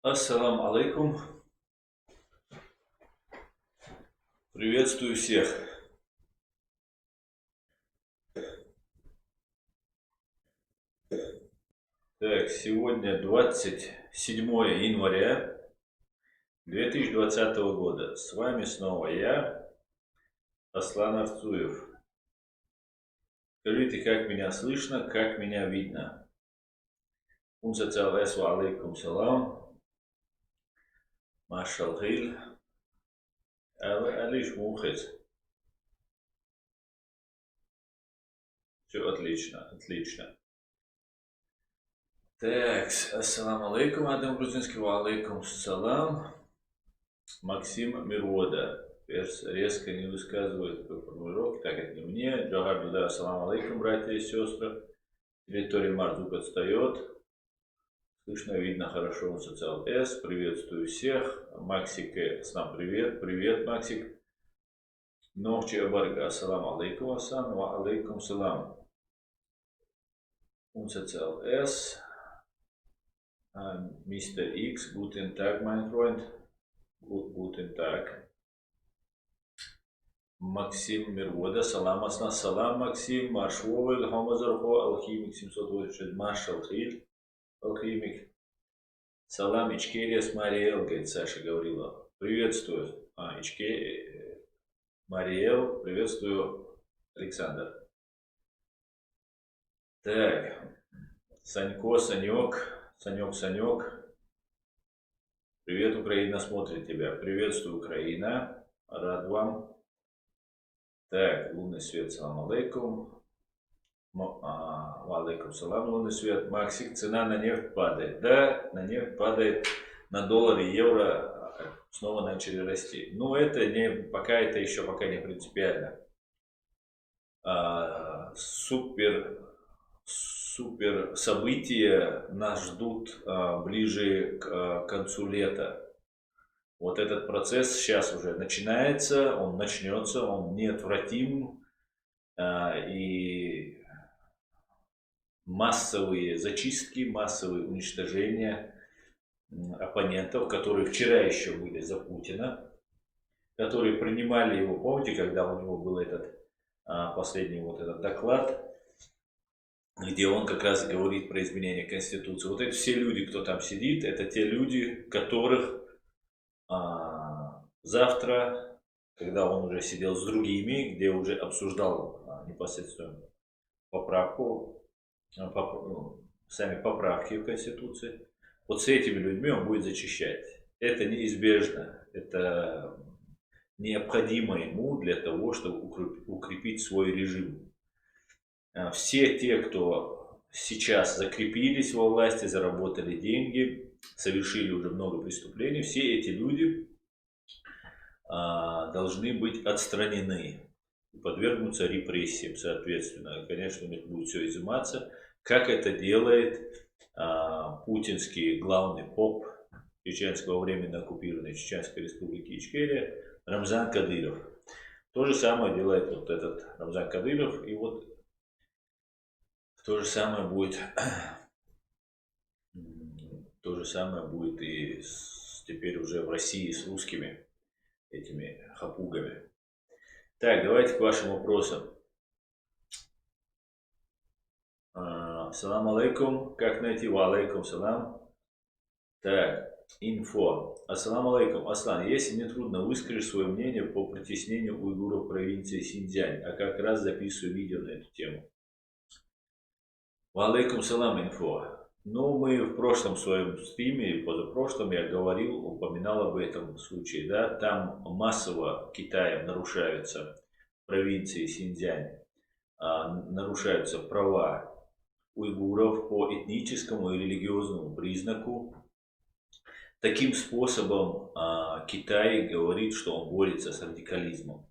Ассаламу алейкум. Приветствую всех. Так, сегодня 27 января 2020 года. С вами снова я, Аслан Арцуев. Скажите, как меня слышно, как меня видно? Унсацал ва алейкум салам. Машал хиль. Алиш мухец. Все отлично, отлично. Так, ассаламу алейкум, Адам Грузинский, ва алейкум салам. Максим Мирвода. Резко не высказывает такой формулировки. Так, это не мне. Джохар Дуда, ассаламу алейкум, братья и сестры. Территория Мардук отстает. Слышно, видно хорошо. Социал С. Приветствую всех. Максик, Аслам, привет. Привет, Максик. Нохчи Абарга, ассаламу алейкум, Асан, ва алейкум салам. Социал С. Мистер X, guten Tag, mein Freund. Guten Tag. Максим Мирвода, салам аслан, салам Максим, Маршвовый, Хамазархо, Алхимик 786, Маршал Хиль, Алхимик. Салам Ичкерия с Мариэл, говорит Саша Гаврилова. Приветствую. Мариэл, приветствую, Александр. Так, Санько, Санек. Привет, Украина смотрит тебя. Приветствую, Украина. Рад вам. Так, лунный свет, салам алейкум. Алейкум салам, лунный свет. Максик, цена на нефть падает. Да, на нефть падает, на доллар и евро снова начали расти. Но это не, пока не принципиально. Супер события нас ждут ближе к концу лета. Вот этот процесс сейчас уже начинается, он начнется, он неотвратим. И массовые зачистки, массовые уничтожения оппонентов, которые вчера еще были за Путина, которые принимали его, помните, когда у него был этот последний вот этот доклад, где он как раз говорит про изменение Конституции. Вот это все люди, кто там сидит, это те люди, которых завтра, когда он уже сидел с другими, где уже обсуждал непосредственно сами поправки в Конституции, вот с этими людьми он будет зачищать. Это неизбежно, это необходимо ему для того, чтобы укрепить свой режим. Все те, кто сейчас закрепились во власти, заработали деньги, совершили уже много преступлений, все эти люди должны быть отстранены, подвергнуться репрессиям, соответственно. Конечно, у них будет все изыматься, как это делает путинский главный поп чеченского временно оккупированной Чеченской республики Ичкерия Рамзан Кадыров. То же самое делает вот этот Рамзан Кадыров, и вот то же самое будет и теперь уже в России с русскими этими хапугами. Так, давайте к вашим вопросам. Салам алейкум. Как найти? Ва алейкум салам. Так, инфо. Ассаламу алейкум. Аслан, если не трудно, выскажи свое мнение по притеснению уйгуров в провинции Синьцзянь. А как раз записываю видео на эту тему. Ва алейкум салам, инфо. Ну, мы в прошлом своем стриме, позапрошлом, я упоминал об этом случае, да, там массово Китаем нарушаются в провинции Синьцзянь, нарушаются права уйгуров по этническому и религиозному признаку. Таким способом Китай говорит, что он борется с радикализмом.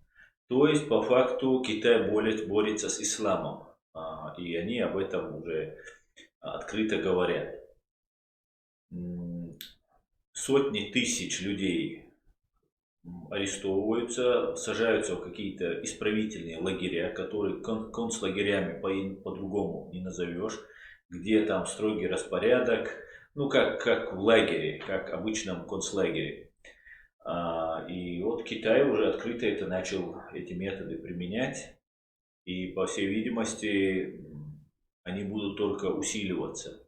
То есть, по факту, Китай борется с исламом, и они об этом уже открыто говорят. Сотни тысяч людей арестовываются, сажаются в какие-то исправительные лагеря, которые концлагерями по-другому не назовешь, где там строгий распорядок, ну, как в лагере, как в обычном концлагере. И вот Китай уже открыто начал эти методы применять. И, по всей видимости, они будут только усиливаться.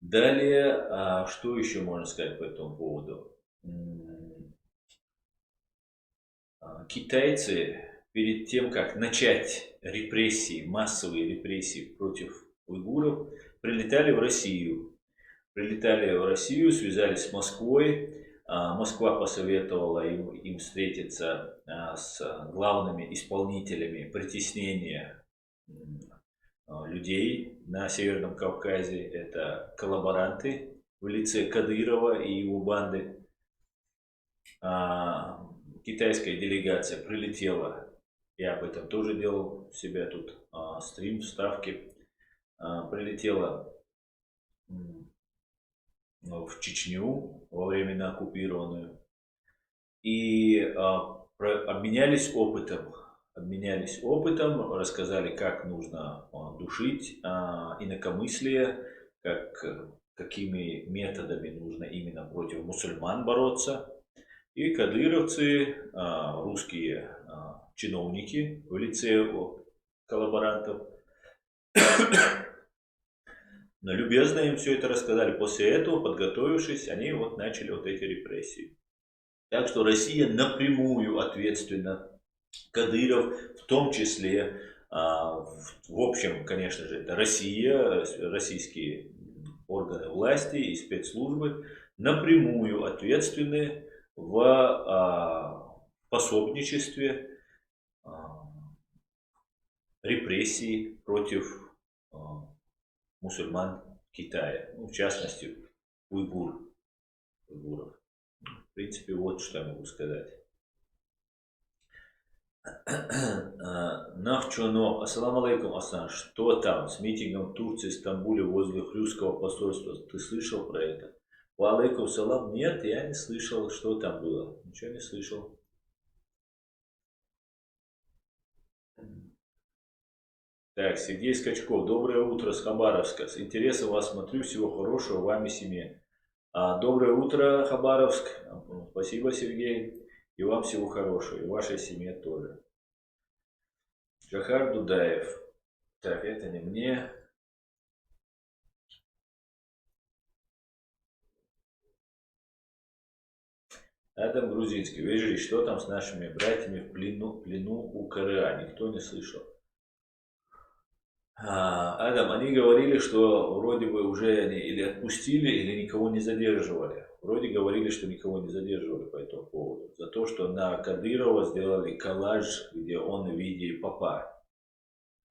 Далее, что еще можно сказать по этому поводу? Китайцы перед тем, как начать репрессии, массовые репрессии против уйгуров, прилетали в Россию. Связались с Москвой. Москва посоветовала им встретиться с главными исполнителями притеснения людей на Северном Кавказе. Это коллаборанты в лице Кадырова и его банды. Китайская делегация прилетела, я об этом тоже делал у себя тут стрим, вставки, прилетела в Чечню во времена оккупированную и обменялись опытом, рассказали, как нужно душить инакомыслие, какими методами нужно именно против мусульман бороться. И кадыровцы, русские чиновники в лице коллаборантов, любезно им все это рассказали. После этого, подготовившись, они начали эти репрессии. Так что Россия напрямую ответственна. Кадыров в том числе, в общем, конечно же, это Россия, российские органы власти и спецслужбы напрямую ответственны в пособничестве репрессий против мусульман Китая, в частности уйгуров. В принципе, вот что я могу сказать. Навчоно, ассаламу алейкум, Асан, что там с митингом в Турции, Стамбуле, возле Хрюского посольства? Ты слышал про это? Ва алейкум салам. Нет, я не слышал, что там было. Ничего не слышал. Так, Сергей Скачков. Доброе утро с Хабаровска. С интересом вас смотрю. Всего хорошего вам и семье. Доброе утро, Хабаровск. Спасибо, Сергей. И вам всего хорошего. И вашей семье тоже. Джахар Дудаев. Так, это не мне. Адам Грузинский. Вежи, что там с нашими братьями в плену у КРА? Никто не слышал. Адам, они говорили, что вроде бы уже они или отпустили, или никого не задерживали. Вроде говорили, что никого не задерживали по этому поводу. За то, что на Кадырова сделали коллаж, где он в виде попа.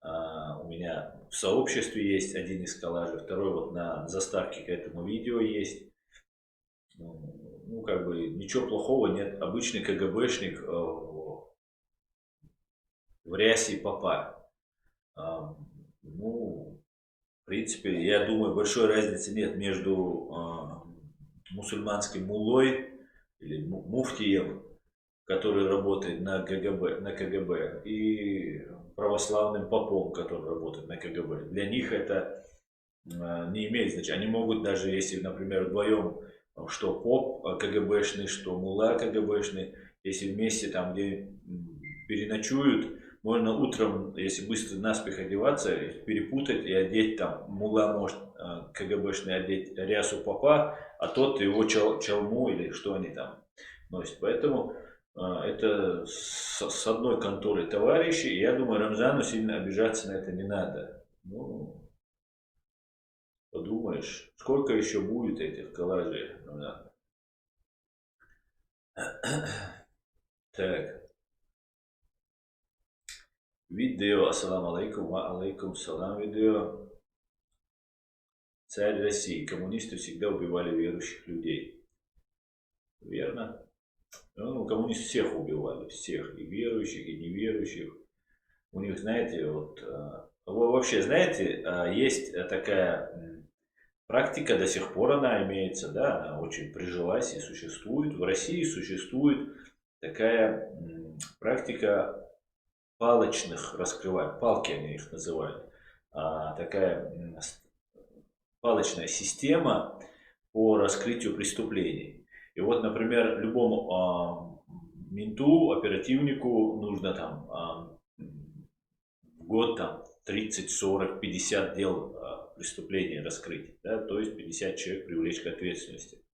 У меня в сообществе есть один из коллажей, второй на заставке к этому видео есть. Ничего плохого нет. Обычный КГБшник в рясе попа. В принципе, я думаю, большой разницы нет между мусульманским муллой или муфтием, который работает на КГБ, и православным попом, который работает на КГБ. Для них это не имеет значения. Они могут даже, если, например, вдвоем, что поп КГБшный, что мулла КГБшный, если вместе там где переночуют, можно утром, если быстро наспех одеваться, перепутать и одеть там, мулла может КГБшный одеть рясу попа, а тот его чалму или что они там носят. Поэтому это с одной конторы товарищи, и я думаю, Рамзану сильно обижаться на это не надо. Подумаешь, сколько еще будет этих коллажей, Рамзан? Так. Видео, ассаламу алейкум, ва алейкум салам, видео. Царь России. Коммунисты всегда убивали верующих людей. Верно? Коммунисты всех убивали, всех, и верующих, и неверующих. У них, знаете, вообще, знаете, есть такая практика, до сих пор она имеется, да, она очень прижилась и существует. В России существует такая практика палочных раскрываний, палки они их называют. Такая палочная система по раскрытию преступлений. И вот, например, любому менту, оперативнику нужно там в год там 30, 40, 50 дел преступлений раскрыть, да, то есть 50 человек привлечь к ответственности.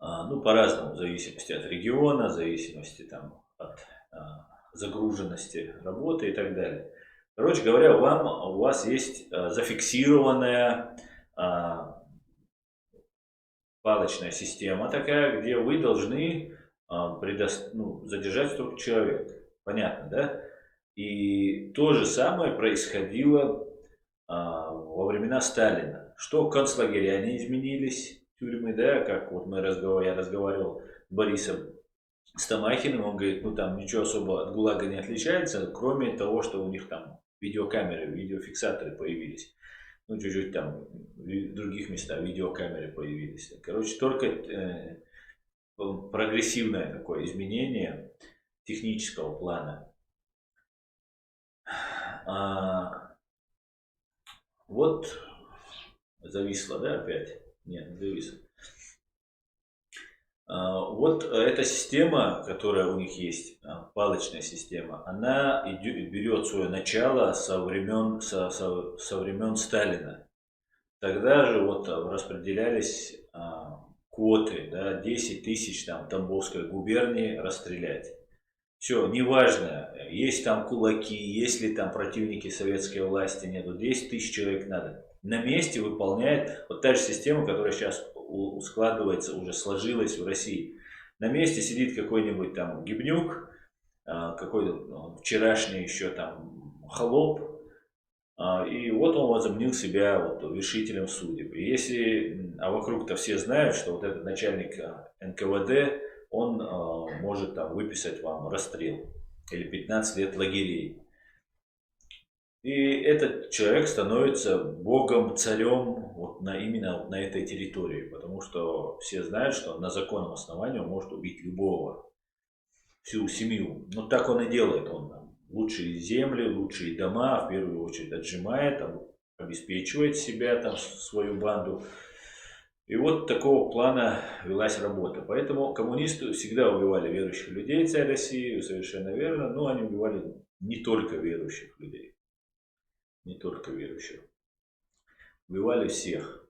Ну, по-разному, в зависимости от региона, в зависимости там, от загруженности работы и так далее. Короче говоря, у вас есть зафиксированная палочная система такая, где вы должны задержать столько человек. Понятно, да? И то же самое происходило во времена Сталина. Что концлагеря не изменились, тюрьмы, да, как вот я разговаривал с Борисом Стамахиным, он говорит, ну там ничего особо от ГУЛАГа не отличается, кроме того, что у них там видеокамеры, видеофиксаторы появились. Ну, чуть-чуть там в других местах видеокамеры появились. Короче, только прогрессивное такое изменение технического плана. Вот зависло, да, опять? Нет, не зависло. Вот эта система, которая у них есть, палочная система, она берет свое начало со времен Сталина. Тогда же вот распределялись квоты, да, 10 тысяч там Тамбовской губернии расстрелять. Все, неважно, есть там кулаки, есть ли там противники советской власти, нету, 10 тысяч человек надо. На месте выполняет вот та же система, которая сейчас складывается, уже сложилась в России. На месте сидит какой-нибудь там гибнюк, какой-то вчерашний еще там холоп, и вот он возомнил себя вот вершителем судеб. А вокруг-то все знают, что вот этот начальник НКВД, он может там выписать вам расстрел или 15 лет лагерей. И этот человек становится богом, царем именно на этой территории, потому что все знают, что на законном основании он может убить любого, всю семью. Но так он и делает, он там лучшие земли, лучшие дома, в первую очередь отжимает, там, обеспечивает себя, там, свою банду. И вот такого плана велась работа. Поэтому коммунисты всегда убивали верующих людей, царь России, совершенно верно, но они убивали не только верующих людей. Не только верующих. Убивали всех.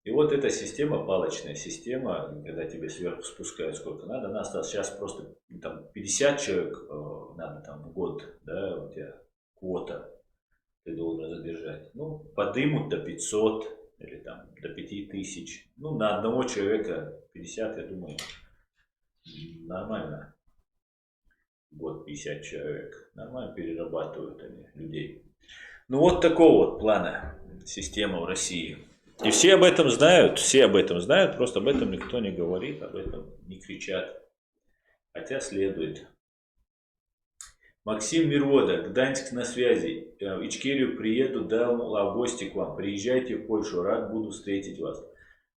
И вот эта система, палочная система, когда тебе сверху спускают сколько надо, она осталась сейчас просто там 50 человек надо там в год, да, у тебя квота, ты должен задержать. Ну, подымут до 500 или там до 5000. Ну, на одного человека 50, я думаю, нормально. Год 50 человек. Нормально перерабатывают они людей. Ну, вот такого вот плана система в России. И все об этом знают, просто об этом никто не говорит, об этом не кричат. Хотя следует. Максим Мирвода, Гданьск на связи. В Ичкерию приеду, в гости к вам. Приезжайте в Польшу, рад буду встретить вас.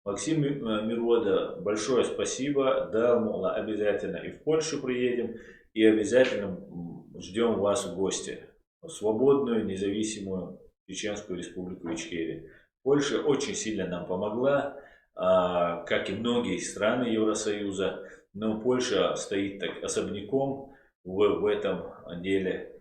Максим Мирвода, большое спасибо. Да, обязательно и в Польшу приедем, и обязательно ждем вас в гости. В свободную, независимую Чеченскую республику Ичкерия. Польша очень сильно нам помогла, как и многие страны Евросоюза, но Польша стоит так особняком в этом деле.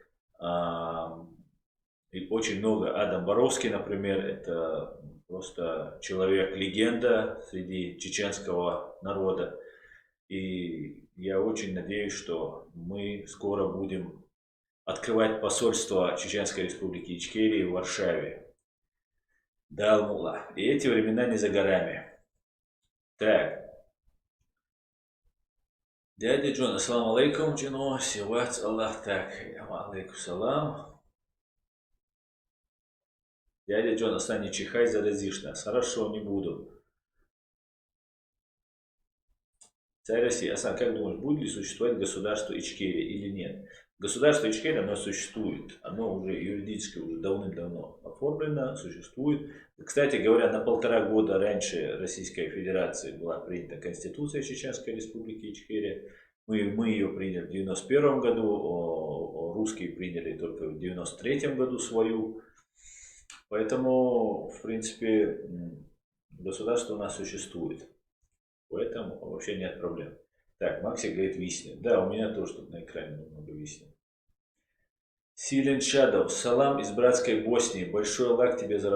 И очень много. Адам Боровский, например, это просто человек-легенда среди чеченского народа. И я очень надеюсь, что мы скоро будем открывать посольство Чеченской республики Ичкерии в Варшаве. Да, и эти времена не за горами. Так. Дядя Джон, ассаламу алейкум, Джино, сиват Аллах, так, алейкум салам. Дядя Джон, Асан, не чихай, заразишь нас. Хорошо, не буду. Царь России, Асан, как думаешь, будет ли существовать государство Ичкерия или нет? Государство Ичкерия, оно существует. Оно уже юридически уже давным-давно оформлено, существует. Кстати говоря, на 1,5 года раньше Российской Федерации была принята Конституция Чеченской Республики Ичкерия. Мы ее приняли в 91 году, русские приняли только в 93 году свою. Поэтому, в принципе, государство у нас существует. Поэтому вообще нет проблем. Так, Максик говорит виснет. Да, у меня тоже тут на экране много виснет. Silent Shadow. Салам из братской Боснии. Большой лайк тебе за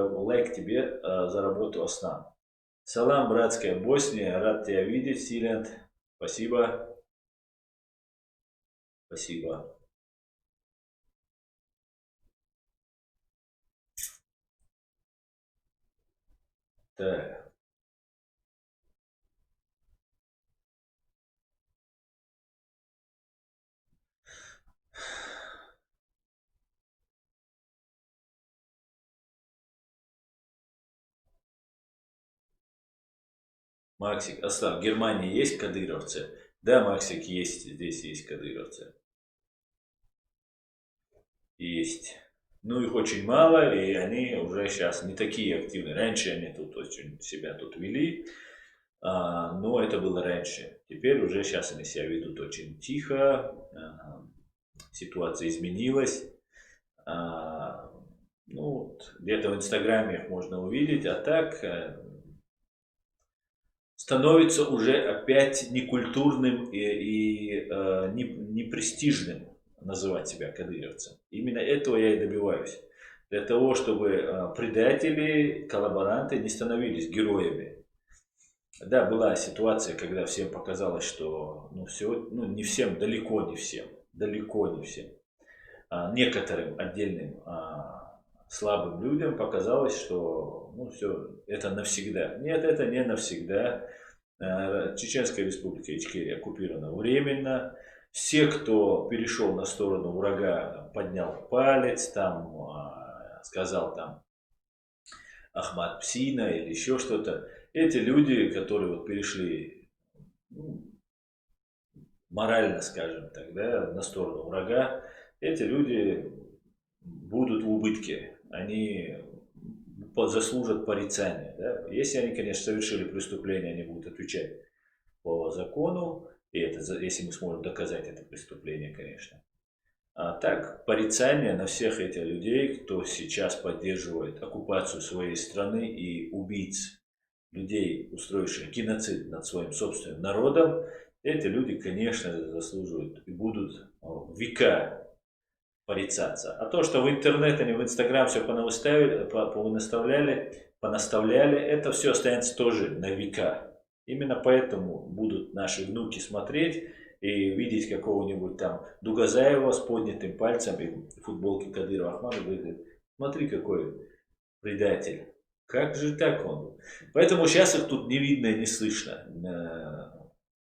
работу Аслан. Салам, братская Босния. Рад тебя видеть, Silent. Спасибо. Спасибо. Так. Максик, Аслан, в Германии есть кадыровцы? Да, Максик, есть. Здесь есть кадыровцы. Есть. Ну, их очень мало, и они уже сейчас не такие активные. Раньше они тут очень себя тут вели, но это было раньше. Теперь уже сейчас они себя ведут очень тихо, ситуация изменилась. Ну, вот, где-то в Инстаграме их можно увидеть, а так становится уже опять некультурным и непрестижным называть себя кадыровцем. Именно этого я и добиваюсь. Для того, чтобы предатели, коллаборанты не становились героями. Да, была ситуация, когда всем показалось, что не всем, далеко не всем, некоторым отдельным слабым людям показалось, что все, это навсегда. Нет, это не навсегда. Чеченская республика Ичкерия оккупирована временно. Все, кто перешел на сторону врага, поднял палец, там сказал там Ахмад Псина или еще что-то. Эти люди, которые вот перешли морально, скажем так, да, на сторону врага, эти люди будут в убытке. Они заслужат порицания. Да? Если они, конечно, совершили преступление, они будут отвечать по закону. И это, если мы сможем доказать это преступление, конечно. А так, порицание на всех этих людей, кто сейчас поддерживает оккупацию своей страны и убийц, людей, устроивших геноцид над своим собственным народом, эти люди, конечно, заслуживают и будут века порицаться. А то, что в интернет, они в Инстаграм все понаставляли, это все останется тоже на века. Именно поэтому будут наши внуки смотреть и видеть какого-нибудь там Дугазаева с поднятым пальцем и футболки Кадырова Ахмада, говорит, смотри, какой предатель. Как же так он? Поэтому сейчас их тут не видно и не слышно.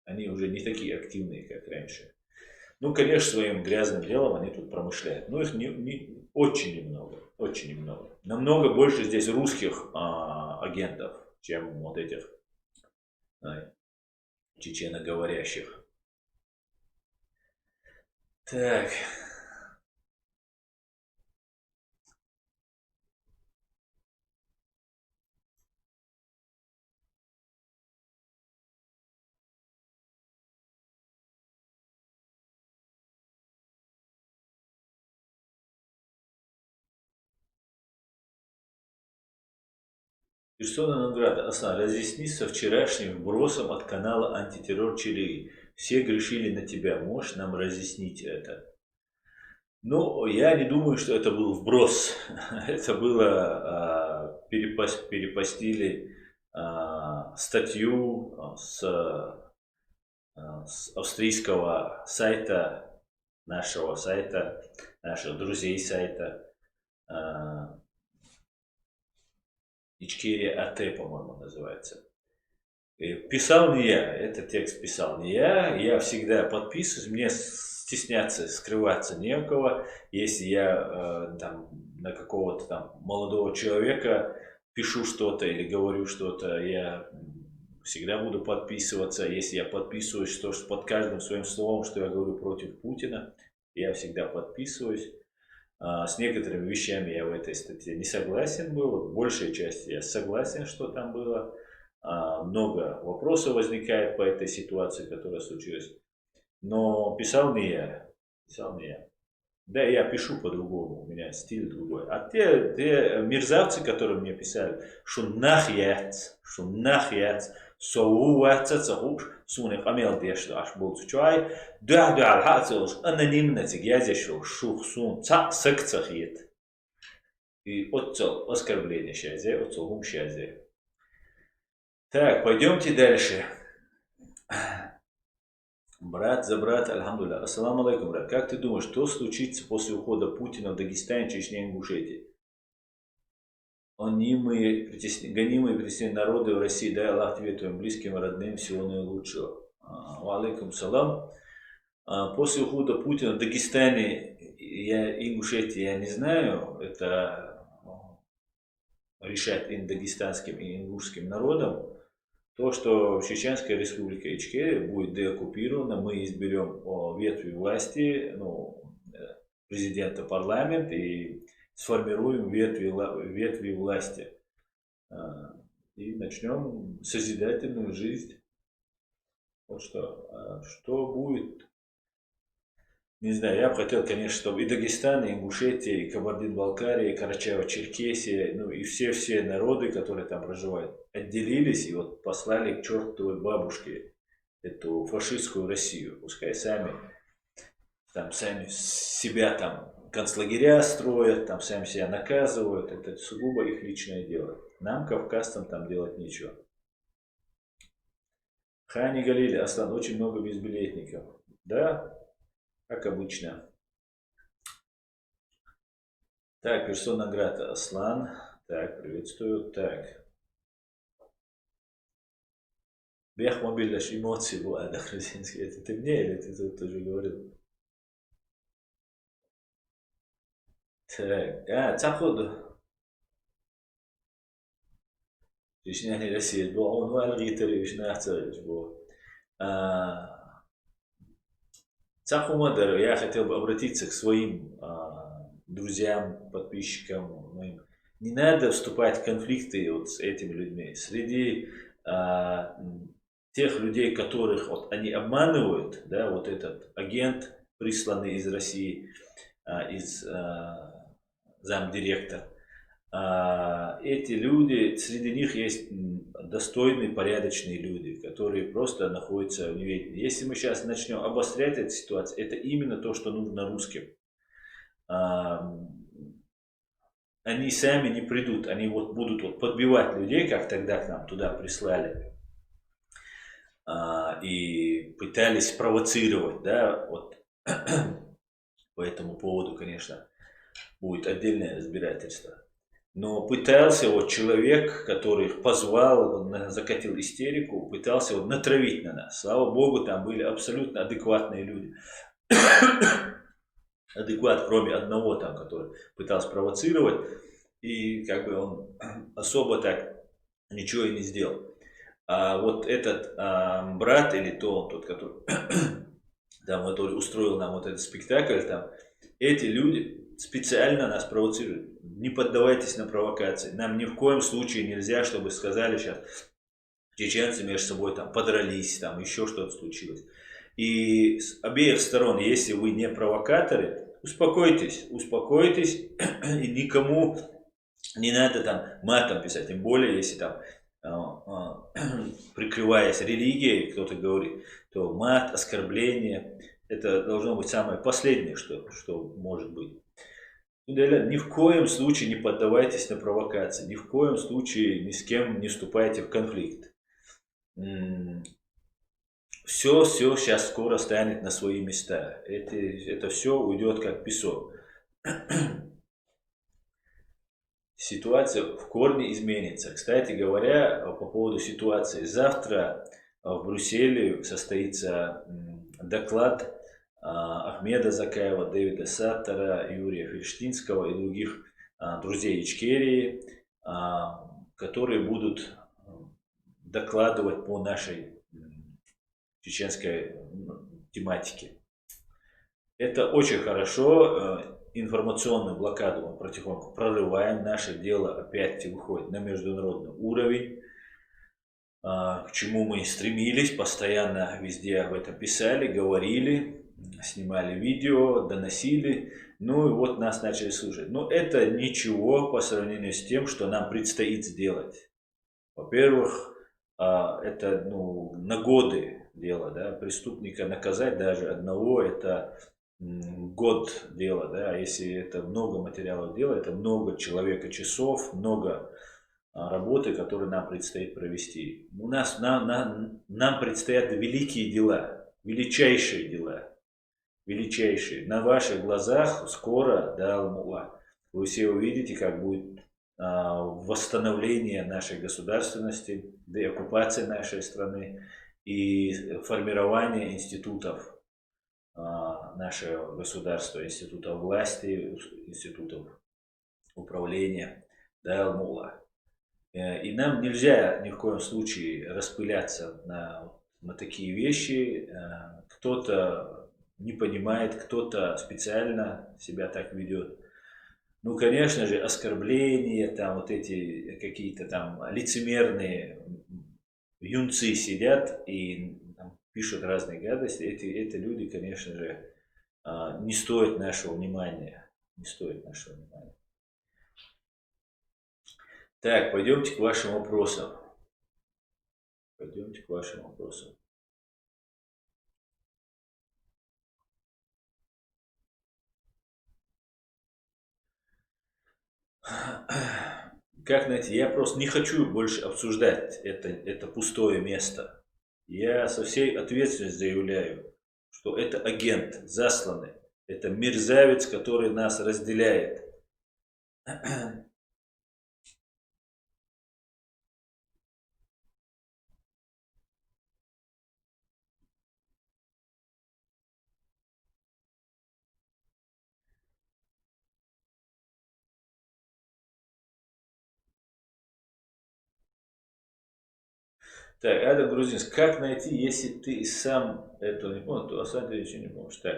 Они уже не такие активные, как раньше. Ну, конечно, своим грязным делом они тут промышляют. Но их очень немного. Очень немного. Намного больше здесь русских агентов, чем вот этих чеченоговорящих. Так. Персона нон-грата. Аслан, разъясни со вчерашним вбросом от канала Антитеррор Чили. Все грешили на тебя. Можешь нам разъяснить это? Ну, я не думаю, что это был вброс. Это было, перепостили статью с австрийского сайта, наших друзей сайта, Ичкерия АТ, по-моему, называется. И писал не я, этот текст писал не я всегда подписываюсь, мне стесняться, скрываться не у кого. Если я там на какого-то там молодого человека пишу что-то или говорю что-то, я всегда буду подписываться. Если я подписываюсь, что под каждым своим словом, что я говорю против Путина, я всегда подписываюсь. С некоторыми вещами я в этой статье не согласен был. В большей части я согласен, что там было. Много вопросов возникает по этой ситуации, которая случилась. Но писал не я. Писал не я. Да, я пишу по-другому, у меня стиль другой. А те мерзавцы, которые мне писали, что нахьяц, соуатца, цахуш, суны хамел дешт, аж был чай, да, хацелш, анонимно тигязящил, шух сун, цахет. И отцел оскорбление щазе, отцел гум щазе. Так, пойдемте дальше. Брат за брат, альхамдулillah. Ассаламу алейкум, брат. Как ты думаешь, что случится после ухода Путина в Дагестане, Чечне и Ингушетии? Гонимые и притесненные народы в России, дай Аллах тебе, твоим близким и родным, всего наилучшего. Ва алейкум салам. После ухода Путина в Дагестане и Ингушетии я не знаю, это решать и дагестанским, и ингушским народам. То, что Чеченская республика Ичкерия будет деоккупирована, мы изберем ветви власти, президента, парламент и сформируем ветви власти. И начнем созидательную жизнь. Вот что. Что будет? Не знаю, я бы хотел, конечно, чтобы и Дагестан, и Ингушетия, и Кабардино-Балкария, и Карачаево-Черкесия, и все народы, которые там проживают, отделились и вот послали к чертовой бабушке эту фашистскую Россию. Пускай сами себя там концлагеря строят, там сами себя наказывают. Это сугубо их личное дело. Нам, кавказцам, там делать нечего. Хани Галили, Аслан, очень много безбилетников. Да, как обычно. Так, персона грата Аслан. Так, приветствую. Так. Бех мобильныш эмоции была, да, грузинский. Это ты мне или ты тут тоже говорил? Так, تاخذ ايش يعني رسيل بو اون والغيتري ايش نحتاج بو Цаху Мадару, я хотел бы обратиться к своим друзьям, подписчикам моим. Не надо вступать в конфликты вот с этими людьми. Среди тех людей, которых вот они обманывают, да, вот этот агент, присланный из России, из замдиректора, эти люди, среди них есть достойные, порядочные люди, которые просто находятся в неведении. Если мы сейчас начнем обострять эту ситуацию, это именно то, что нужно русским. Они сами не придут, они вот будут вот подбивать людей, как тогда к нам туда прислали, и пытались провоцировать, да, вот по этому поводу, конечно, будет отдельное разбирательство. Но пытался вот человек, который их позвал, закатил истерику, пытался вот натравить на нас. Слава Богу, там были абсолютно адекватные люди. Адекват, кроме одного там, который пытался провоцировать. И как бы он особо так ничего и не сделал. А вот этот брат или тот, который, там, который устроил нам вот этот спектакль, там, эти люди специально нас провоцируют. Не поддавайтесь на провокации. Нам ни в коем случае нельзя, чтобы сказали сейчас, чеченцы между собой там подрались, там еще что-то случилось. И с обеих сторон, если вы не провокаторы, успокойтесь, и никому не надо там матом писать, тем более, если там, прикрываясь религией, кто-то говорит, то мат, оскорбление, это должно быть самое последнее, что может быть. Ни в коем случае не поддавайтесь на провокации, ни в коем случае ни с кем не вступайте в конфликт. Все сейчас скоро станет на свои места. Это все уйдет как песок. Ситуация в корне изменится. Кстати говоря, по поводу ситуации. Завтра в Брюсселе состоится доклад Ахмеда Закаева, Дэвида Саттера, Юрия Фельштинского и других друзей Ичкерии, которые будут докладывать по нашей чеченской тематике. Это очень хорошо. Информационную блокаду мы потихоньку прорываем. Наше дело опять выходит на международный уровень, к чему мы стремились, постоянно везде об этом писали, говорили, снимали видео, доносили. Ну и вот нас начали слушать. Но это ничего по сравнению с тем, что нам предстоит сделать. Во-первых, это на годы дело, да, преступника наказать даже одного, это год дела, да, а если это много материалов дела, это много человека часов, много работы, которые нам предстоит провести. Нам предстоят великие дела, величайшие дела, величайшие. На ваших глазах скоро, да, Алмула, вы все увидите, как будет восстановление нашей государственности, деоккупация нашей страны и формирование институтов нашего государства, институтов власти, институтов управления, да, Алмула. И нам нельзя ни в коем случае распыляться на такие вещи. Кто-то не понимает, кто-то специально себя так ведет. Ну, конечно же, оскорбления, там вот эти какие-то там лицемерные юнцы сидят и там, пишут разные гадости. Эти люди, конечно же, не стоят нашего внимания. Не стоят нашего внимания. Так, пойдемте к вашим вопросам. Пойдемте к вашим вопросам. Как найти? Я просто не хочу больше обсуждать это пустое место. Я со всей ответственностью заявляю, что это агент, засланный. Это мерзавец, который нас разделяет. Так, Адам Грузинск, как найти, если ты сам этого не понял, то сам ты еще не можешь. Так,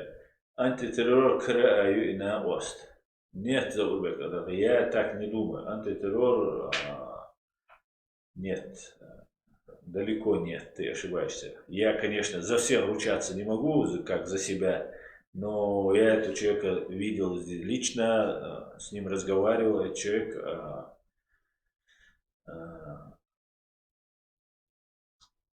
антитеррор краю и на ост. Нет, Заурбек, я так не думаю. Антитеррор, нет, далеко нет, ты ошибаешься. Я, конечно, за всех ручаться не могу, как за себя, но я этого человека видел лично, с ним разговаривал, этот человек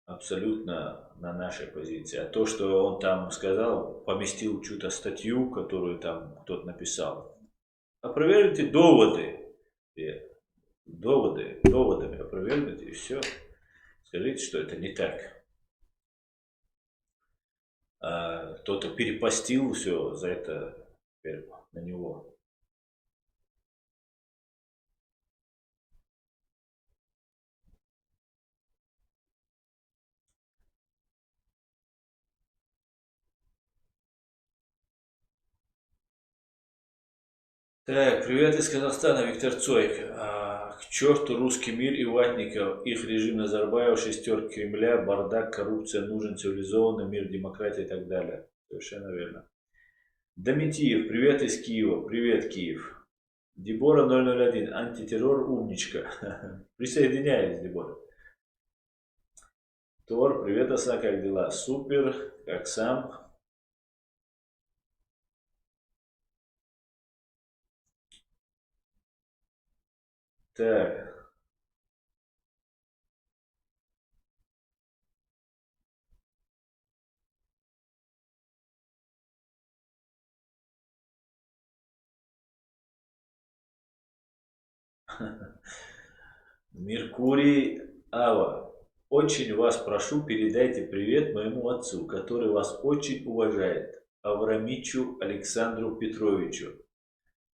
абсолютно на нашей позиции. А то, что он там сказал, поместил чью-то статью, которую там кто-то написал. Опровергните доводы. Доводами опровергните и все. Скажите, что это не так. Кто-то перепостил все за это на него. Так, привет из Казахстана, Виктор Цойк. К черту русский мир и ватников, их режим Назарбаева, шестерки Кремля, бардак, коррупция, нужен цивилизованный мир, демократия и так далее. Совершенно верно. Дометиев, привет из Киева. Привет, Киев. Дебора 001, антитеррор, умничка. Присоединяюсь, Дебора. Тор, привет, Оса, как дела? Супер, как сам? Так. Меркурий Ава. Очень вас прошу, передайте привет моему отцу, который вас очень уважает. Аврамичу Александру Петровичу.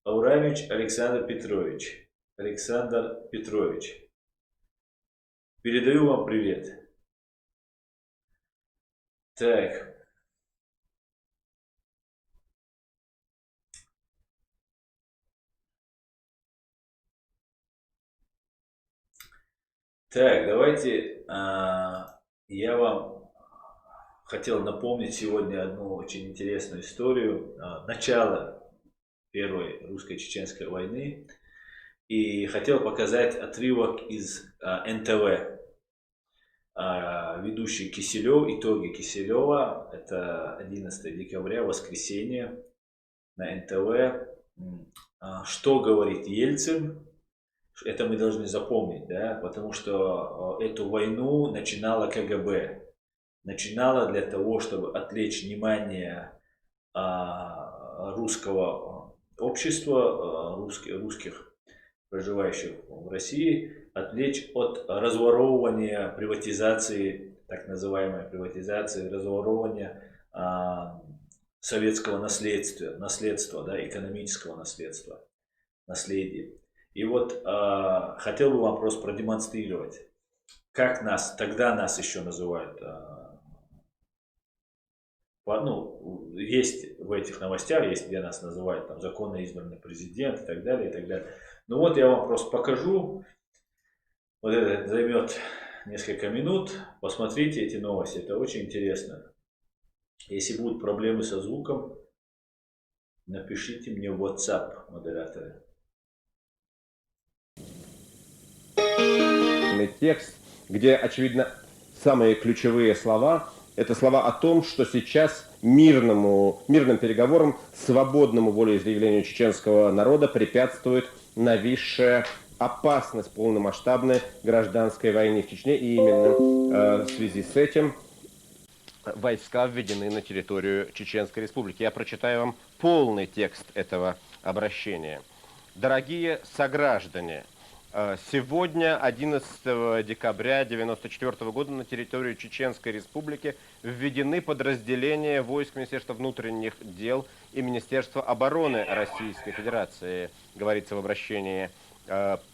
Аврамич Александр Петрович. Александр Петрович. Передаю вам привет. Так. Так, давайте я вам хотел напомнить сегодня одну очень интересную историю. Начало Первой русско-чеченской войны. И хотел показать отрывок из НТВ. Ведущий Киселев, итоги Киселева. Это 11 декабря, воскресенье. на НТВ, что говорит Ельцин. Это мы должны запомнить, да, потому что эту войну начинала КГБ. Начинала для того, чтобы отвлечь внимание русского общества, русских, проживающих в России, отвлечь от разворовывания приватизации, так называемой приватизации, разворовывания советского наследства, да, экономического наследства, наследия. И вот хотел бы вам просто продемонстрировать, как тогда нас еще называют, ну, есть в этих новостях, есть где нас называют там законно избранный президент и так далее, и так далее. Ну вот я вам просто покажу, вот это займет несколько минут, посмотрите эти новости, это очень интересно. Если будут проблемы со звуком, напишите мне в WhatsApp, модераторы. Текст, где, очевидно, самые ключевые слова – это слова о том, что сейчас мирным переговорам, свободному волеизъявлению чеченского народа препятствует нависшая опасность полномасштабной гражданской войны в Чечне. И именно в связи с этим войска введены на территорию Чеченской Республики. Я прочитаю вам полный текст этого обращения. Дорогие сограждане, сегодня, 11 декабря 1994 года, на территорию Чеченской Республики введены подразделения войск Министерства внутренних дел и Министерства обороны Российской Федерации, говорится в обращении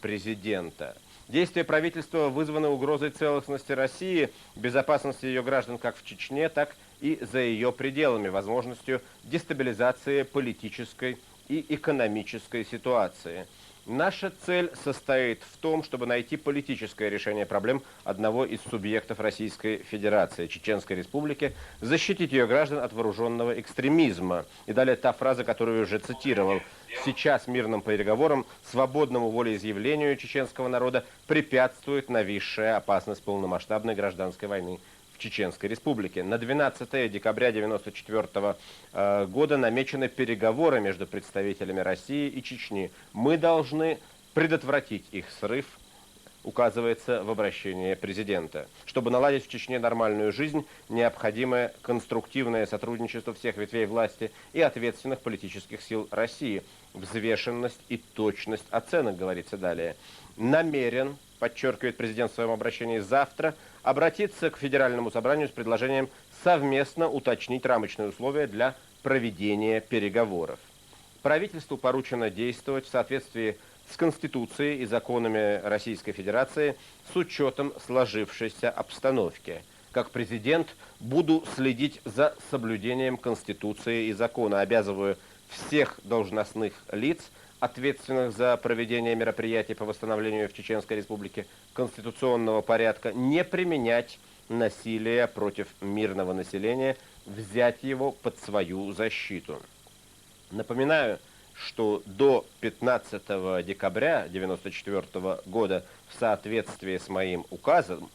президента. Действия правительства вызваны угрозой целостности России, безопасности ее граждан как в Чечне, так и за ее пределами, возможностью дестабилизации политической и экономической ситуации. Наша цель состоит в том, чтобы найти политическое решение проблем одного из субъектов Российской Федерации, Чеченской Республики, защитить ее граждан от вооруженного экстремизма. И далее та фраза, которую я уже цитировал. Сейчас мирным переговорам, свободному волеизъявлению чеченского народа препятствует нависшая опасность полномасштабной гражданской войны в Чеченской Республике. На 12 декабря 1994 года намечены переговоры между представителями России и Чечни. Мы должны предотвратить их срыв, указывается в обращении президента. Чтобы наладить в Чечне нормальную жизнь, необходимо конструктивное сотрудничество всех ветвей власти и ответственных политических сил России. Взвешенность и точность оценок, говорится далее. Намерен, подчеркивает президент в своем обращении, завтра обратиться к Федеральному собранию с предложением совместно уточнить рамочные условия для проведения переговоров. Правительству поручено действовать в соответствии с Конституцией и законами Российской Федерации с учетом сложившейся обстановки. Как президент буду следить за соблюдением Конституции и закона, обязываю всех должностных лиц, ответственных за проведение мероприятий по восстановлению в Чеченской Республике конституционного порядка, не применять насилие против мирного населения, взять его под свою защиту. Напоминаю, что до 15 декабря 1994 года в соответствии с моим указом,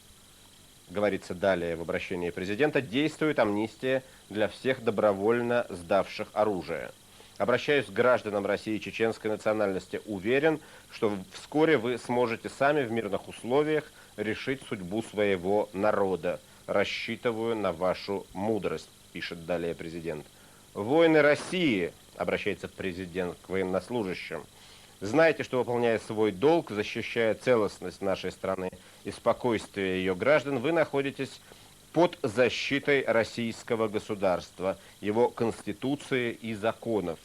говорится далее в обращении президента, действует амнистия для всех добровольно сдавших оружие. Обращаюсь к гражданам России чеченской национальности. Уверен, что вскоре вы сможете сами в мирных условиях решить судьбу своего народа. Рассчитываю на вашу мудрость, пишет далее президент. Воины России, обращается президент к военнослужащим, знайте, что, выполняя свой долг, защищая целостность нашей страны и спокойствие ее граждан, вы находитесь под защитой российского государства, его конституции и законов.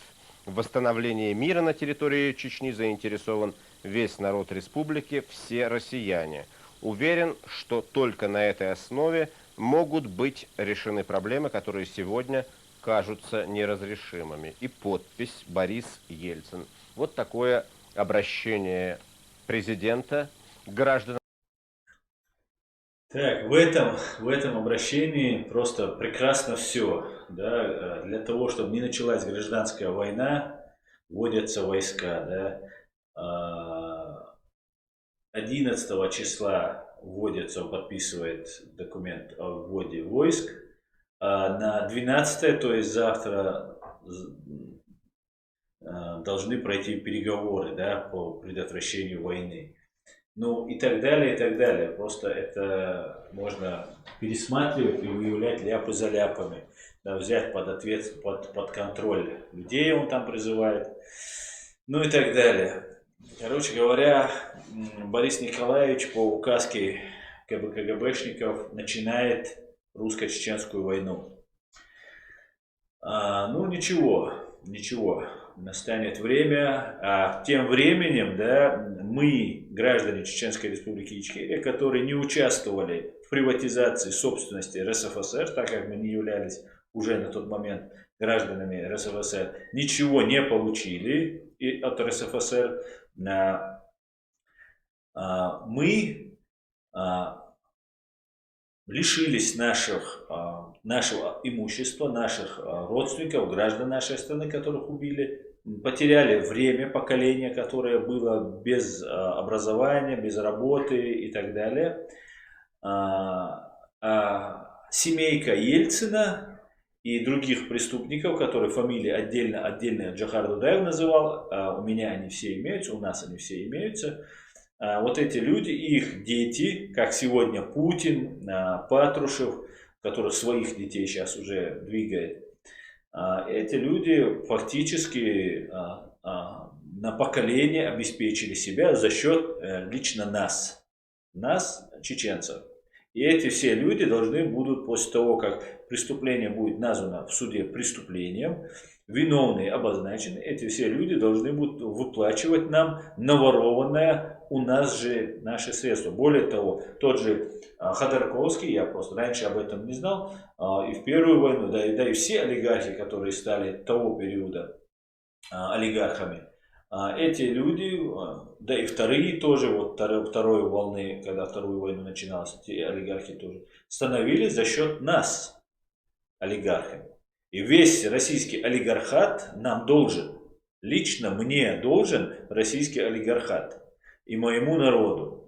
В восстановлении мира на территории Чечни заинтересован весь народ республики, все россияне. Уверен, что только на этой основе могут быть решены проблемы, которые сегодня кажутся неразрешимыми. И подпись Борис Ельцин. Вот такое обращение президента к гражданам. Так, в этом обращении просто прекрасно все. Да? Для того, чтобы не началась гражданская война, вводятся войска. Да? 11 числа вводится, подписывает документ о вводе войск. А на 12, то есть завтра, должны пройти переговоры, да, по предотвращению войны. Ну и так далее, и так далее. Просто это можно пересматривать и выявлять ляпы за ляпами. Да, взять под ответ, под контроль людей он там призывает. Ну и так далее. Короче говоря, Борис Николаевич по указке КГБшников начинает русско-чеченскую войну. Ну ничего, ничего, настанет время. А тем временем, да, мы, граждане Чеченской Республики Ичкерия, которые не участвовали в приватизации собственности РСФСР, так как мы не являлись уже на тот момент гражданами РСФСР, ничего не получили от РСФСР. Мы лишились нашего имущества, наших родственников, граждан нашей страны, которых убили, потеряли время поколения, которое было без образования, без работы и так далее. Семейка Ельцина и других преступников, которые фамилии отдельно Джохар Дудаев называл, у меня они все имеются, у нас они все имеются. Вот эти люди и их дети, как сегодня Путин, Патрушев, который своих детей сейчас уже двигает, эти люди фактически на поколение обеспечили себя за счет лично нас, чеченцев. И эти все люди должны будут, после того, как преступление будет названо в суде преступлением, виновные обозначены, эти все люди должны будут выплачивать нам наворованное у нас же наши средства. Более того, тот же Ходорковский, я просто раньше об этом не знал, и в Первую войну, да и все олигархи, которые стали того периода олигархами, эти люди, да и вторые тоже, вот второй волны, когда Вторую войну начиналась, эти олигархи тоже, становились за счет нас, олигархами. И весь российский олигархат нам должен, лично мне должен российский олигархат и моему народу.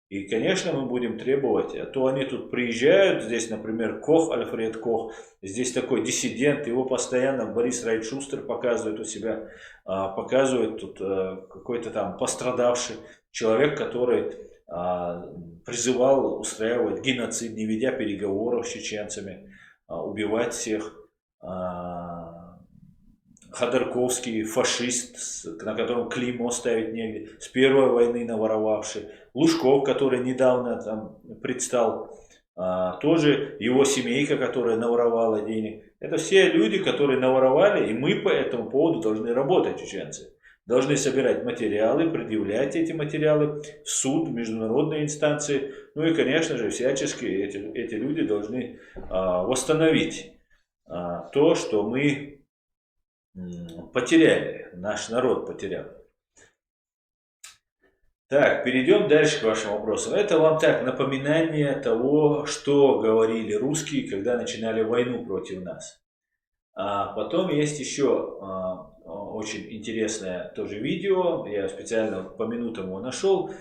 И, конечно, мы будем требовать, а то они тут приезжают, здесь, например, Кох, Альфред Кох, здесь такой диссидент, его постоянно Борис Райт-Шустер показывает у себя, показывает тут какой-то там пострадавший человек, который призывал устраивать геноцид, не ведя переговоров с чеченцами, убивать всех. Ходорковский, фашист, на котором клеймо ставить негде, с Первой войны наворовавший, Лужков, который недавно там предстал, тоже его семейка, которая наворовала денег. Это все люди, которые наворовали, и мы по этому поводу должны работать, чеченцы. Должны собирать материалы, предъявлять эти материалы в суд, в международные инстанции. Ну и, конечно же, всячески эти люди должны восстановить то, что мы потеряли, наш народ потерял. Так, перейдем дальше к вашим вопросам. Это вам так, напоминание того, что говорили русские, когда начинали войну против нас. А потом есть еще очень интересное тоже видео, я специально по минутам его нашел.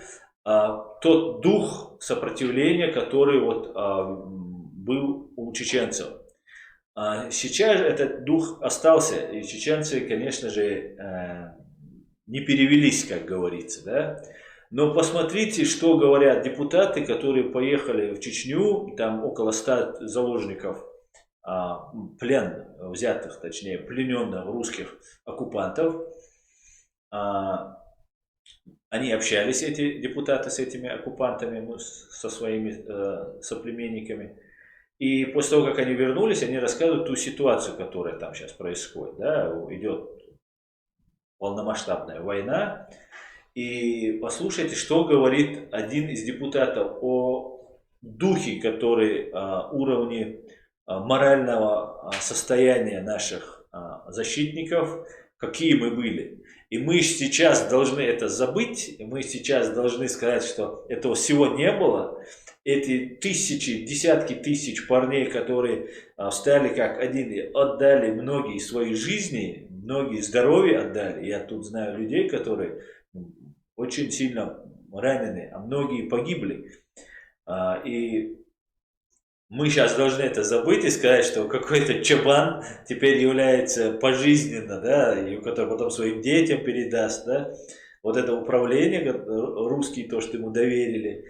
Тот дух сопротивления, который вот был у чеченцев. Сейчас этот дух остался, и чеченцы, конечно же, не перевелись, как говорится, да. Но посмотрите, что говорят депутаты, которые поехали в Чечню, там около 100 заложников, плен взятых, точнее, плененных русских оккупантов. Они общались, эти депутаты, с этими оккупантами, со своими соплеменниками. И после того, как они вернулись, они рассказывают ту ситуацию, которая там сейчас происходит. Да? Идет полномасштабная война. И послушайте, что говорит один из депутатов о духе, который уровне морального состояния наших защитников, какие мы были. И мы сейчас должны это забыть, мы сейчас должны сказать, что этого всего не было. Эти тысячи, десятки тысяч парней, которые встали как один и отдали многие свои жизни, многие здоровье отдали. Я тут знаю людей, которые очень сильно ранены, а многие погибли. И мы сейчас должны это забыть и сказать, что какой-то чабан теперь является пожизненно, да, и который потом своим детям передаст, да, вот это управление русский, то, что ему доверили.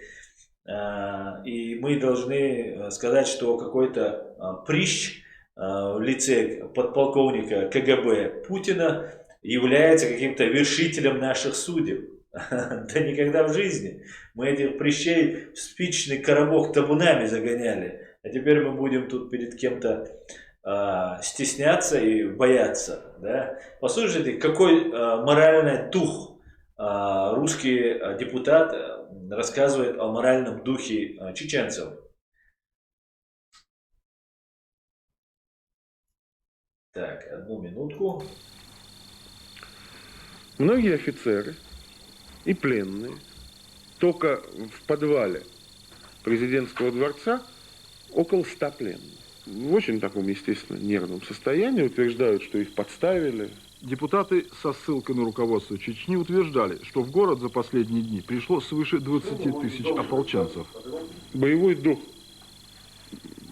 И мы должны сказать, что какой-то прищ в лице подполковника КГБ Путина является каким-то вершителем наших судеб. Да никогда в жизни. Мы этих прыщей в спичный коробок табунами загоняли. А теперь мы будем тут перед кем-то стесняться и бояться. Да? Послушайте, какой моральный дух русский депутат рассказывает о моральном духе чеченцев. Так, одну минутку. Многие офицеры и пленные только в подвале президентского дворца около 100 пленных. В очень таком, естественно, нервном состоянии утверждают, что их подставили. Депутаты со ссылкой на руководство Чечни утверждали, что в город за последние дни пришло свыше 20 тысяч ополченцев. Боевой дух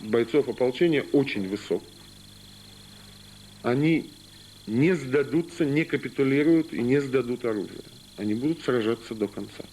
бойцов ополчения очень высок. Они не сдадутся, не капитулируют и не сдадут оружие. Они будут сражаться до конца.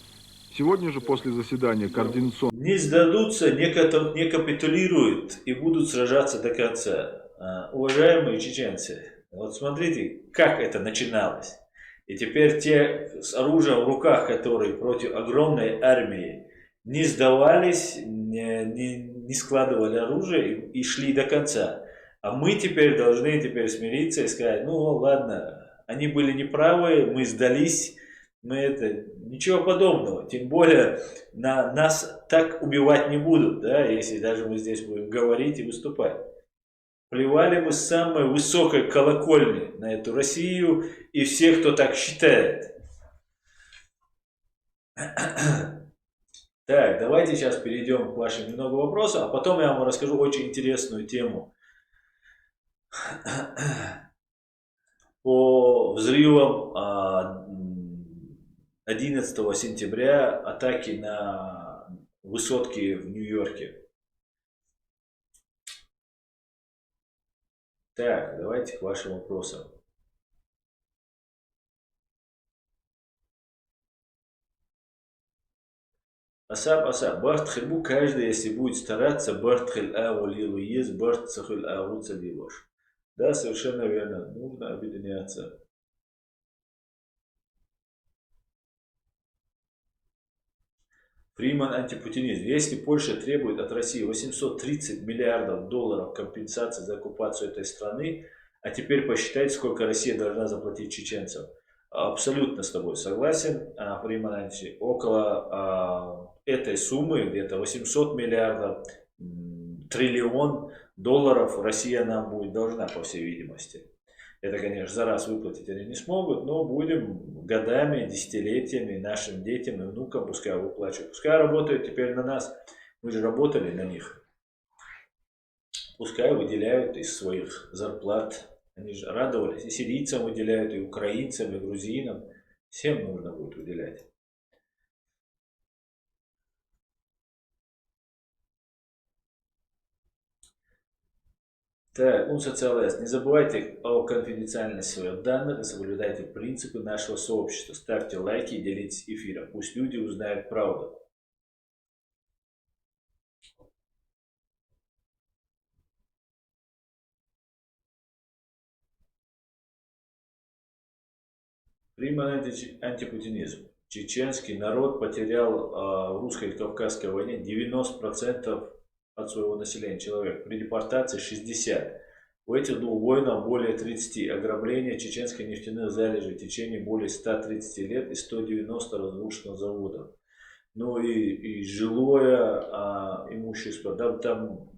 Сегодня же после заседания координационного... Не сдадутся, не капитулируют и будут сражаться до конца. Уважаемые чеченцы, вот смотрите, как это начиналось. И теперь те с оружием в руках, которые против огромной армии не сдавались, не складывали оружие и шли до конца. А мы теперь должны смириться и сказать, ну ладно, они были неправы, мы сдались, ничего подобного. Тем более нас так убивать не будут, да, если даже мы здесь будем говорить и выступать. Плевали мы с самой высокой колокольни на эту Россию и всех, кто так считает. Так, давайте сейчас перейдем к вашим немного вопросам, а потом я вам расскажу очень интересную тему по взрывам 11 сентября, атаки на высотки в Нью-Йорке. Так, давайте к вашим вопросам. Асаб, Бартхельбу каждый, если будет стараться, Бартхель Аволилу есть, Бартцахель Авуца Дивош. Да, совершенно верно, нужно объединяться. Фриман антипутинизм. Если Польша требует от России 830 миллиардов долларов компенсации за оккупацию этой страны, а теперь посчитайте, сколько Россия должна заплатить чеченцам. Абсолютно с тобой согласен, Фриман Анти. Около этой суммы, где-то 800 миллиардов, триллион долларов Россия нам будет должна, по всей видимости. Это, конечно, за раз выплатить они не смогут, но будем годами, десятилетиями нашим детям и внукам, пускай выплачивают. Пускай работают теперь на нас, мы же работали на них. Пускай выделяют из своих зарплат. Они же радовались, и сирийцам выделяют, и украинцам, и грузинам. Всем нужно будет выделять. Так, не забывайте о конфиденциальности своих данных и соблюдайте принципы нашего сообщества. Ставьте лайки и делитесь эфиром. Пусть люди узнают правду. Приман антипутинизм. Чеченский народ потерял в русско- кавказской войне 90% от своего населения человек. При депортации 60%. У этих двух воинов более 30 ограбления чеченской нефтяных залежей в течение более 130 лет и 190 разрушенных заводов. Ну и жилое имущество. Да, там,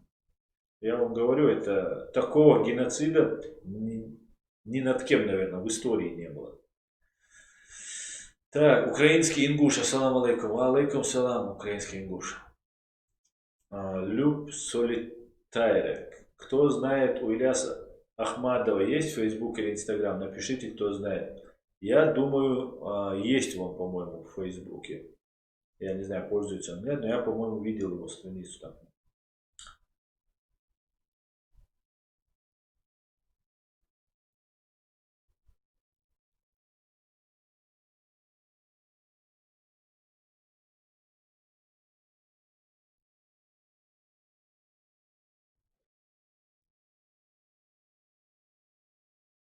я вам говорю, это такого геноцида ни над кем, наверное, в истории не было. Так, украинский ингуш, ассаламу алейкум. Алейкум салам, украинский ингуш. Люб Солитайре. Кто знает, у Ильяса Ахмадова есть Facebook или Instagram? Напишите, кто знает. Я думаю, есть он, по-моему, в Фейсбуке. Я не знаю, пользуется он или нет, но я, по-моему, видел его страницу там.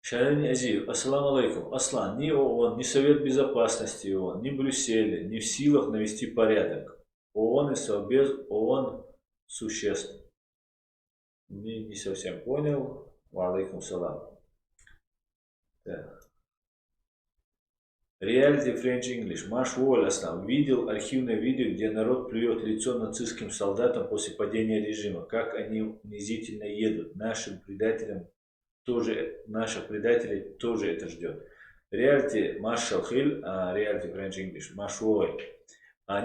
Шарани Азиев, ассаламу алейкум. Аслан, ни ООН, ни Совет Безопасности ООН, ни Брюссель не в силах навести порядок. ООН и Совбез ООН существ. Не совсем понял. Ва алейкум салам. Так. Reality French English. Маш Уоль, Аслан, видел архивное видео, где народ плюет лицо нацистским солдатам после падения режима. Как они унизительно едут. Наших предателей тоже это ждет. Reality Marshall Hill, Reality French English. Маш Уоль.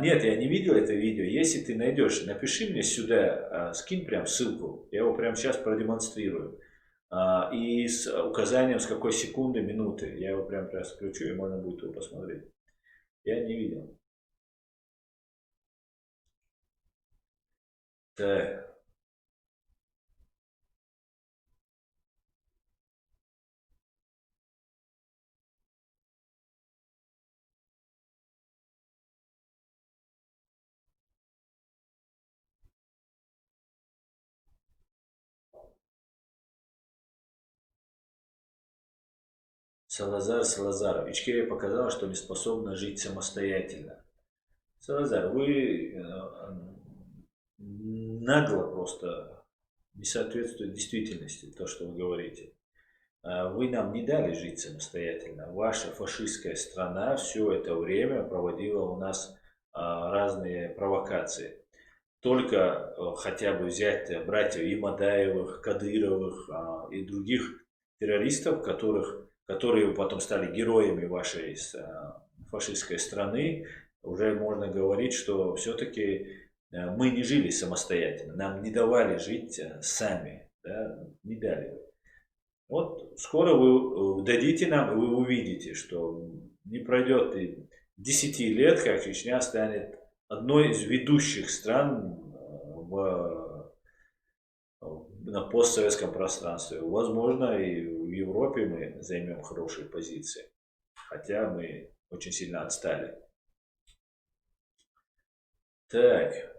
Нет, я не видел это видео. Если ты найдешь, напиши мне сюда, скинь прям ссылку. Я его прямо сейчас продемонстрирую. И с указанием, с какой секунды, минуты. Я его прям сейчас включу, и можно будет его посмотреть. Я не видел. Так. Салазар. Ичкерия показала, что не способна жить самостоятельно. Салазар, вы нагло просто не соответствует действительности то, что вы говорите. Вы нам не дали жить самостоятельно. Ваша фашистская страна все это время проводила у нас разные провокации. Только хотя бы взять братьев Имадаевых, Кадыровых и других террористов, которые потом стали героями вашей фашистской страны, уже можно говорить, что все-таки мы не жили самостоятельно, нам не давали жить сами, да, не дали. Вот скоро вы дадите нам, и вы увидите, что не пройдет и 10 лет, как Чечня станет одной из ведущих стран на постсоветском пространстве. Возможно, и в Европе мы займем хорошие позиции, хотя мы очень сильно отстали. Так.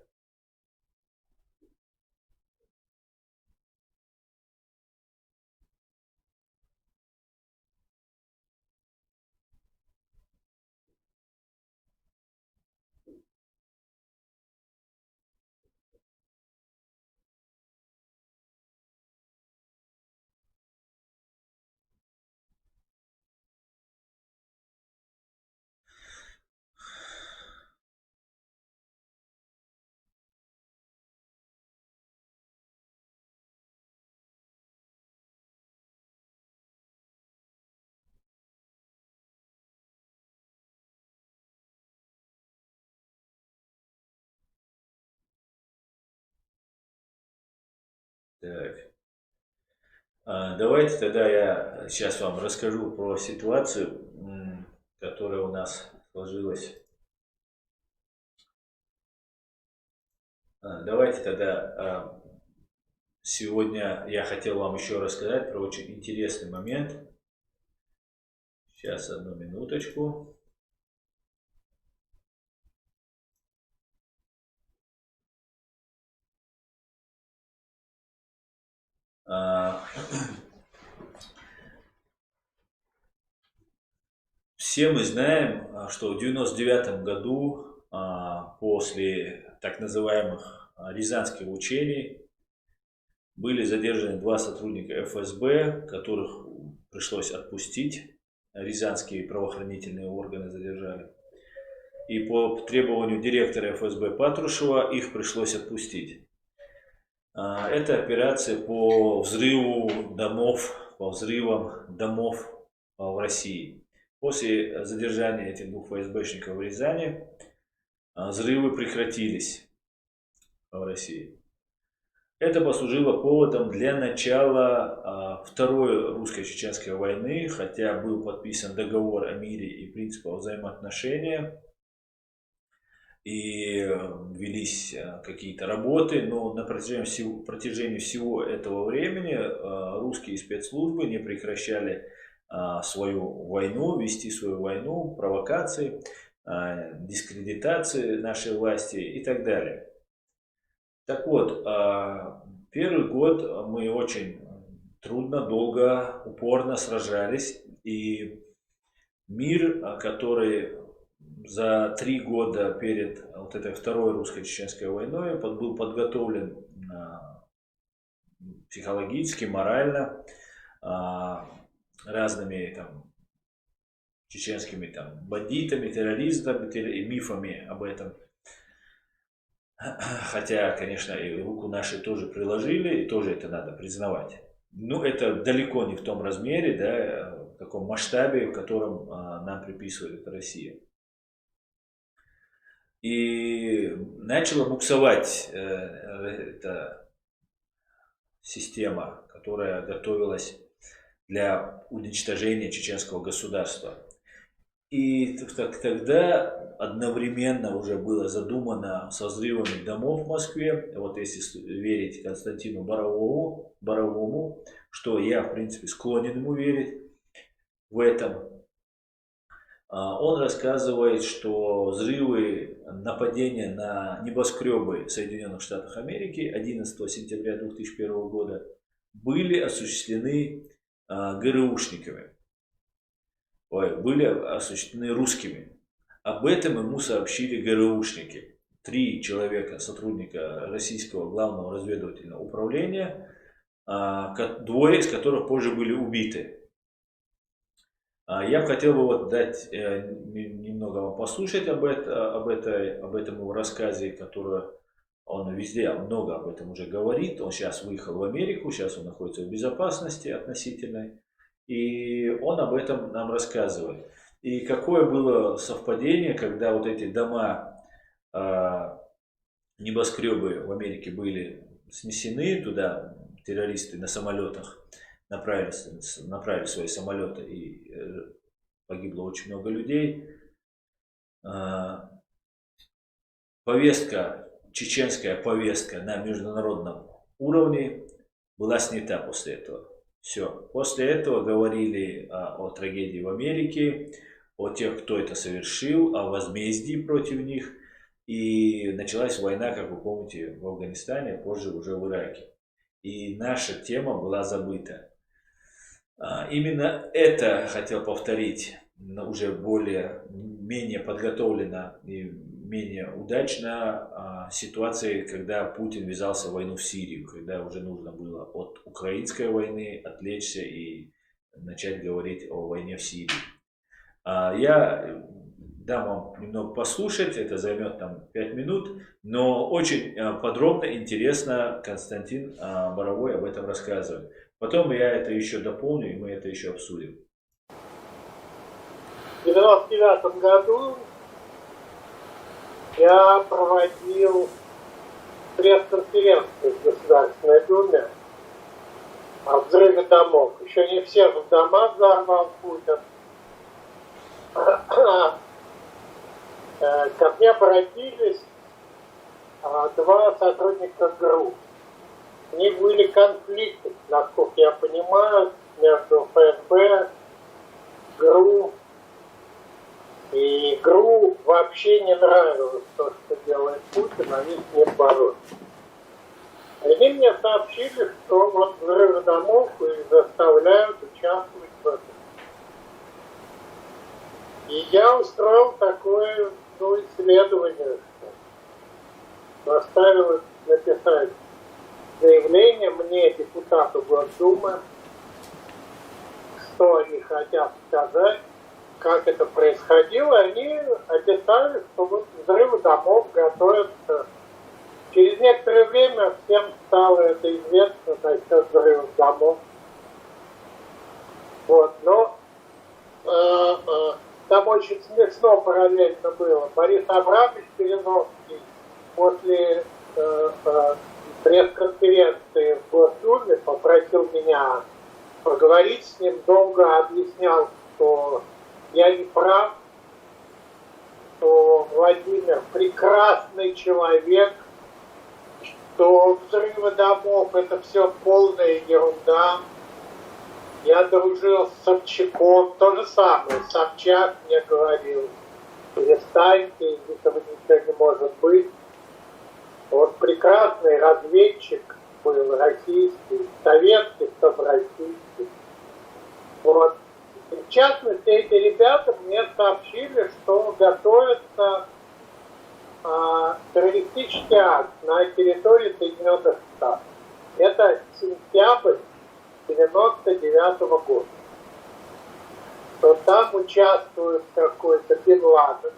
Так. Давайте тогда я сейчас вам расскажу про ситуацию, которая у нас сложилась. Давайте тогда сегодня я хотел вам еще рассказать про очень интересный момент. Сейчас, одну минуточку. Все мы знаем, что в 1999 году, после так называемых Рязанских учений, были задержаны 2 сотрудника ФСБ, которых пришлось отпустить. Рязанские правоохранительные органы задержали. И по требованию директора ФСБ Патрушева их пришлось отпустить. Это операция по взрывам домов в России. После задержания этих 2 ФСБшников в Рязани взрывы прекратились в России. Это послужило поводом для начала Второй русско-чеченской войны, хотя был подписан договор о мире и принципах взаимоотношения, и велись какие-то работы, но на протяжении всего этого времени русские спецслужбы не прекращали свою войну, вести свою войну, провокации, дискредитации нашей власти и так далее. Так вот, первый год мы очень трудно, долго, упорно сражались. И мир, который за 3 года перед вот этой второй русско-чеченской войной был подготовлен психологически, морально, разными там чеченскими там бандитами, террористами и мифами об этом. Хотя, конечно, и руку наши тоже приложили, и тоже это надо признавать. Но это далеко не в том размере, да, в таком масштабе, в котором нам приписывает Россия. И начала буксовать эта система, которая готовилась для уничтожения чеченского государства. И тогда одновременно уже было задумано со взрывами домов в Москве. Вот если верить Константину Боровому, что я, в принципе, склонен ему верить в этом. Он рассказывает, что взрывы, нападения на небоскребы Соединенных Штатов Америки 11 сентября 2001 года были осуществлены ГРУшниками. Были осуществлены русскими. Об этом ему сообщили ГРУшники. 3 человека, сотрудника российского главного разведывательного управления, 2 из которых позже были убиты. Я бы хотел бы дать немного вам послушать об этом его рассказе, который он везде много об этом уже говорит. Он сейчас выехал в Америку, сейчас он находится в безопасности относительной. И он об этом нам рассказывает. И какое было совпадение, когда вот эти дома, небоскребы в Америке были снесены, туда террористы на самолетах направили свои самолеты, и погибло очень много людей. Чеченская повестка на международном уровне была снята после этого. Все. После этого говорили о трагедии в Америке, о тех, кто это совершил, о возмездии против них. И началась война, как вы помните, в Афганистане, позже уже в Ираке. И наша тема была забыта. Именно это хотел повторить уже менее подготовленно и менее удачно ситуации, когда Путин ввязался в войну в Сирию, когда уже нужно было от украинской войны отвлечься и начать говорить о войне в Сирии. Я дам вам немного послушать, это займет там 5 минут, но очень подробно, интересно Константин Боровой об этом рассказывает. Потом я это еще дополню, и мы это еще обсудим. В 1999 году я проводил пресс-конференцию в Государственной Думе о взрыве домов. Еще не все в домах взорвал Путин. Ко мне обратились 2 сотрудника ГРУ. У них были конфликты, насколько я понимаю, между ФСБ, ГРУ. И ГРУ вообще не нравилось то, что делает Путин, они с ним боролись. Они мне сообщили, что вот взрывы домов их заставляют участвовать в этом. И я устроил такое исследование, что заставил написать заявление мне, депутату Госдумы, что они хотят сказать, как это происходило. Они описали, что вот взрывы домов готовятся. Через некоторое время всем стало это известно насчет взрывов домов. Вот, но там очень смешно параллельно было. Борис Абрамович Березовский после пресс-конференции в Госдуме попросил меня поговорить с ним, долго объяснял, что я не прав, что Владимир прекрасный человек, что взрывы домов это все полная ерунда. Я дружил с Собчаком, то же самое. Собчак мне говорил, перестаньте, этого ничего не может быть. Вот прекрасный разведчик, был российский, советский, чтоб российский. Вот. В частности, эти ребята мне сообщили, что готовится террористический акт на территории Соединенных Штатов. Это сентябрь 1999 года. Что там участвует какой-то Бен Ладен,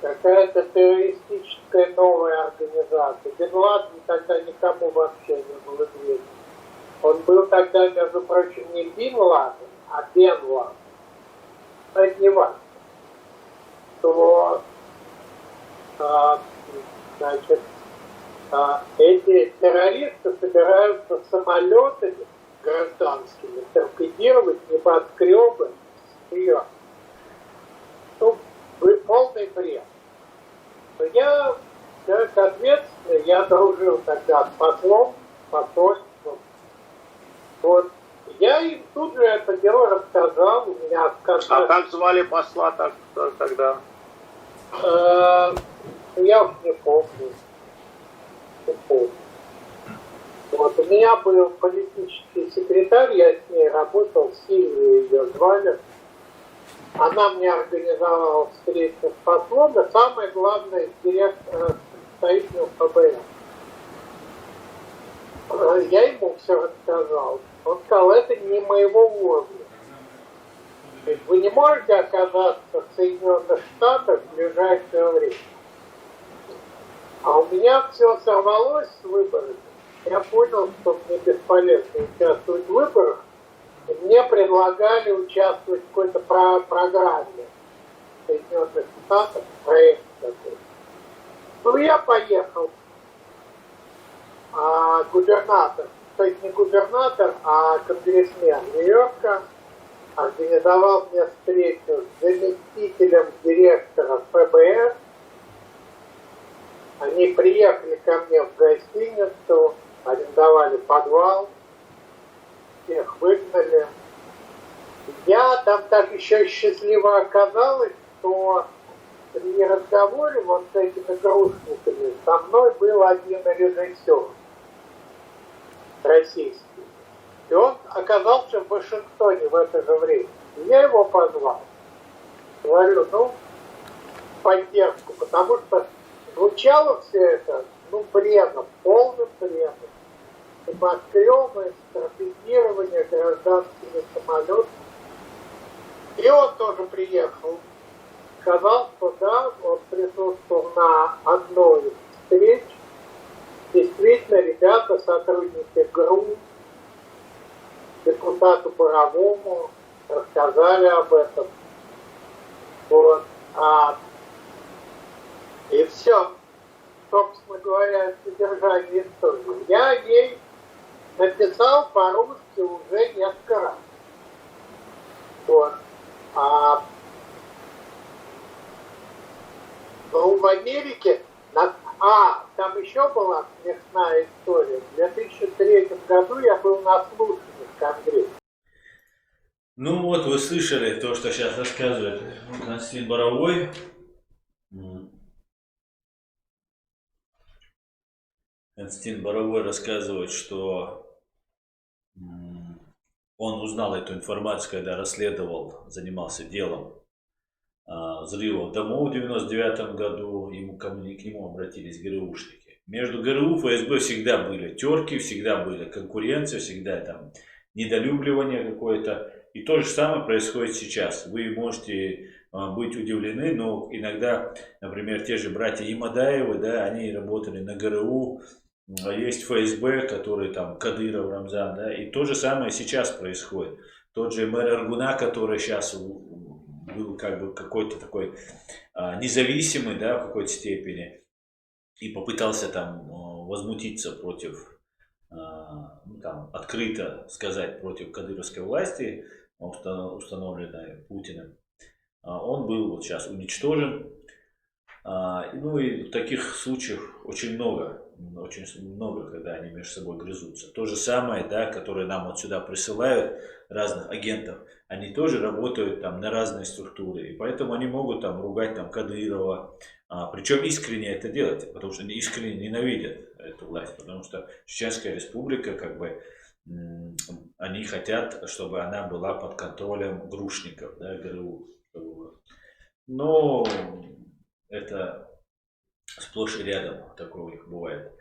какая-то террористическая новая организация. Бен Ладен тогда никому вообще не был известен. Он был тогда, между прочим, не Бин Ладен, а Бен Ладен. Это не важно. То, значит, эти террористы собираются самолетами гражданскими торпедировать небоскребы вперед. Ну, полный бред. Но я, как ответственный, я дружил тогда с посольством. Вот. Я им тут же это дело рассказал, у меня сказали... А как звали посла тогда? Я уж не помню. Вот, у меня был политический секретарь, я с ней работал, Сильвия ее звали. Она мне организовала встречу с послом, и самое главное, директор представителя ФБР. Я ему все рассказал. Он сказал, это не моего уровня. То есть вы не можете оказаться в Соединенных Штатах в ближайшее время. А у меня все сорвалось с выборами. Я понял, что мне бесполезно участвовать в выборах. И мне предлагали участвовать в какой-то программе Соединенных Штатов, проект такой. Ну, я поехал. А губернатор, то есть не губернатор, а конгрессмен Нью-Йорка организовал мне встречу с заместителем директора ФБР. Они приехали ко мне в гостиницу, арендовали подвал, всех выгнали. Я там так еще счастливо оказалось, что при разговоре вот с этими грустниками со мной был один режиссер российский. И он оказался в Вашингтоне в это же время. И я его позвал. Говорю, ну, поддержку, потому что звучало все это, ну, бредом, полным бредом. Небоскребы, торпедирование гражданскими самолетами. И он тоже приехал. Сказал, что да, он присутствовал на одной из встреч. Действительно, ребята, сотрудники ГРУ, депутату Боровому рассказали об этом. Вот. И все, собственно говоря, содержание истории. Я ей написал по-русски уже несколько раз. Вот. Ну, в Америке, там еще была смешная история. В 2003 году я был на слушании в Конгрессе. Ну вот вы слышали то, что сейчас рассказывает Константин Боровой. Константин Боровой рассказывает, что он узнал эту информацию, когда расследовал, занимался делом взрывов домов в 1999 году. К нему обратились ГРУшники. Между ГРУ и ФСБ всегда были терки, всегда были конкуренция, всегда там недолюбливание какое-то. И то же самое происходит сейчас. Вы можете быть удивлены, но иногда, например, те же братья Имадаевы, да, они работали на ГРУ, есть ФСБ, который там Кадыров, Рамзан, да, и то же самое сейчас происходит. Тот же мэр Аргуна, который сейчас был как бы какой-то такой независимый, да, в какой-то степени, и попытался там возмутиться против, ну, там, открыто сказать против кадыровской власти, установленной Путиным. Он был вот сейчас уничтожен. Ну и таких случаев очень много, когда они между собой грызутся. То же самое, да, которые нам вот сюда присылают, разных агентов, они тоже работают там на разные структуры. И поэтому они могут там ругать там Кадырова, Причем искренне это делать, потому что они искренне ненавидят эту власть, потому что Чеченская республика, как бы, они хотят, чтобы она была под контролем грушников, да, ГРУ. Но это сплошь и рядом такое у них бывает.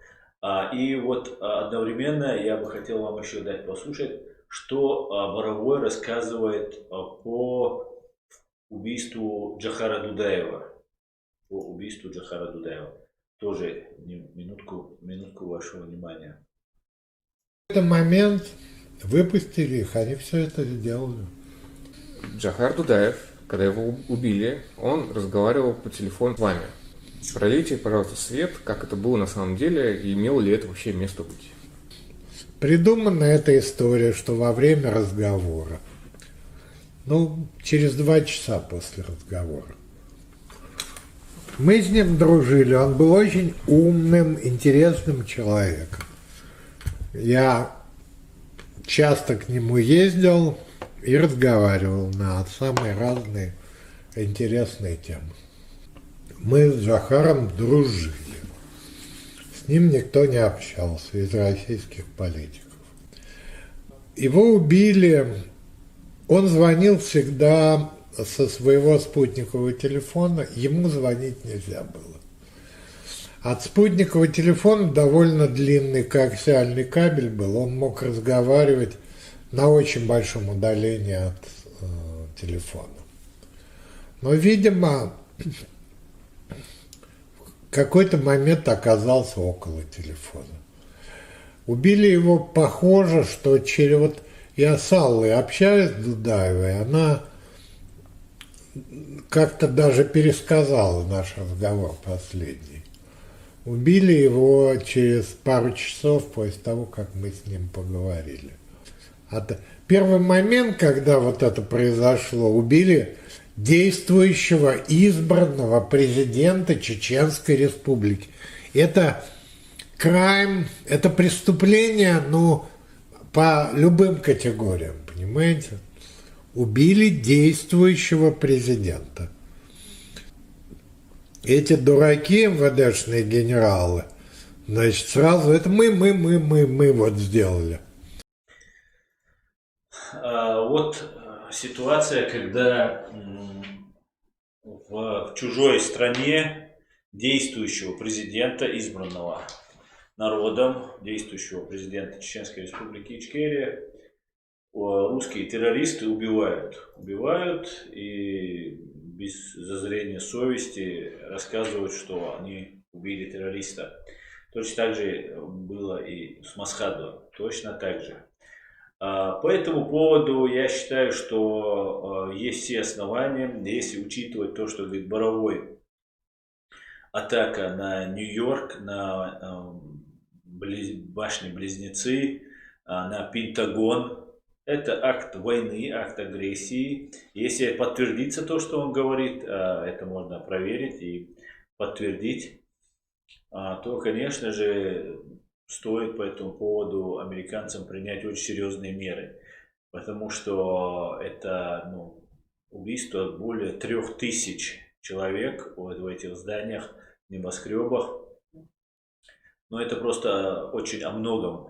И вот одновременно я бы хотел вам еще дать послушать, что Боровой рассказывает по убийству Джохара Дудаева. По убийству Джохара Дудаева. Тоже минутку вашего внимания. В этот момент выпустили их, они все это сделали. Джохар Дудаев, когда его убили, он разговаривал по телефону с вами. Пролейте, пожалуйста, свет, как это было на самом деле, и имело ли это вообще место быть. Придумана эта история, что во время разговора, через 2 часа после разговора, мы с ним дружили, он был очень умным, интересным человеком. Я часто к нему ездил и разговаривал на самые разные интересные темы. Мы с Джохаром дружили. С ним никто не общался из российских политиков. Его убили, он звонил всегда со своего спутникового телефона, ему звонить нельзя было. От спутникового телефона довольно длинный коаксиальный кабель был, он мог разговаривать на очень большом удалении от телефона. Но, видимо, в какой-то момент оказался около телефона. Убили его, похоже, что я с Аллой общаюсь, с Дудаевой, она как-то даже пересказала наш разговор последний. Убили его через пару часов после того, как мы с ним поговорили. Первый момент, когда вот это произошло, убили действующего избранного президента Чеченской Республики. Это крайм, это преступление, по любым категориям, понимаете? Убили действующего президента. Эти дураки, МВДшные генералы, значит, сразу это мы вот сделали. Вот ситуация, когда в чужой стране действующего президента, избранного народом, действующего президента Чеченской Республики Ичкерия, русские террористы убивают и без зазрения совести рассказывают, что они убили террориста. Точно так же было и с Масхадовым, точно так же. По этому поводу я считаю, что есть все основания, если учитывать то, что говорит Боровой, атака на Нью-Йорк, на башни-близнецы, на Пентагон. Это акт войны, акт агрессии. Если подтвердится то, что он говорит, это можно проверить и подтвердить, то, конечно же, стоит по этому поводу американцам принять очень серьезные меры. Потому что это убийство более 3000 человек в этих зданиях, небоскребах. Но это просто очень о многом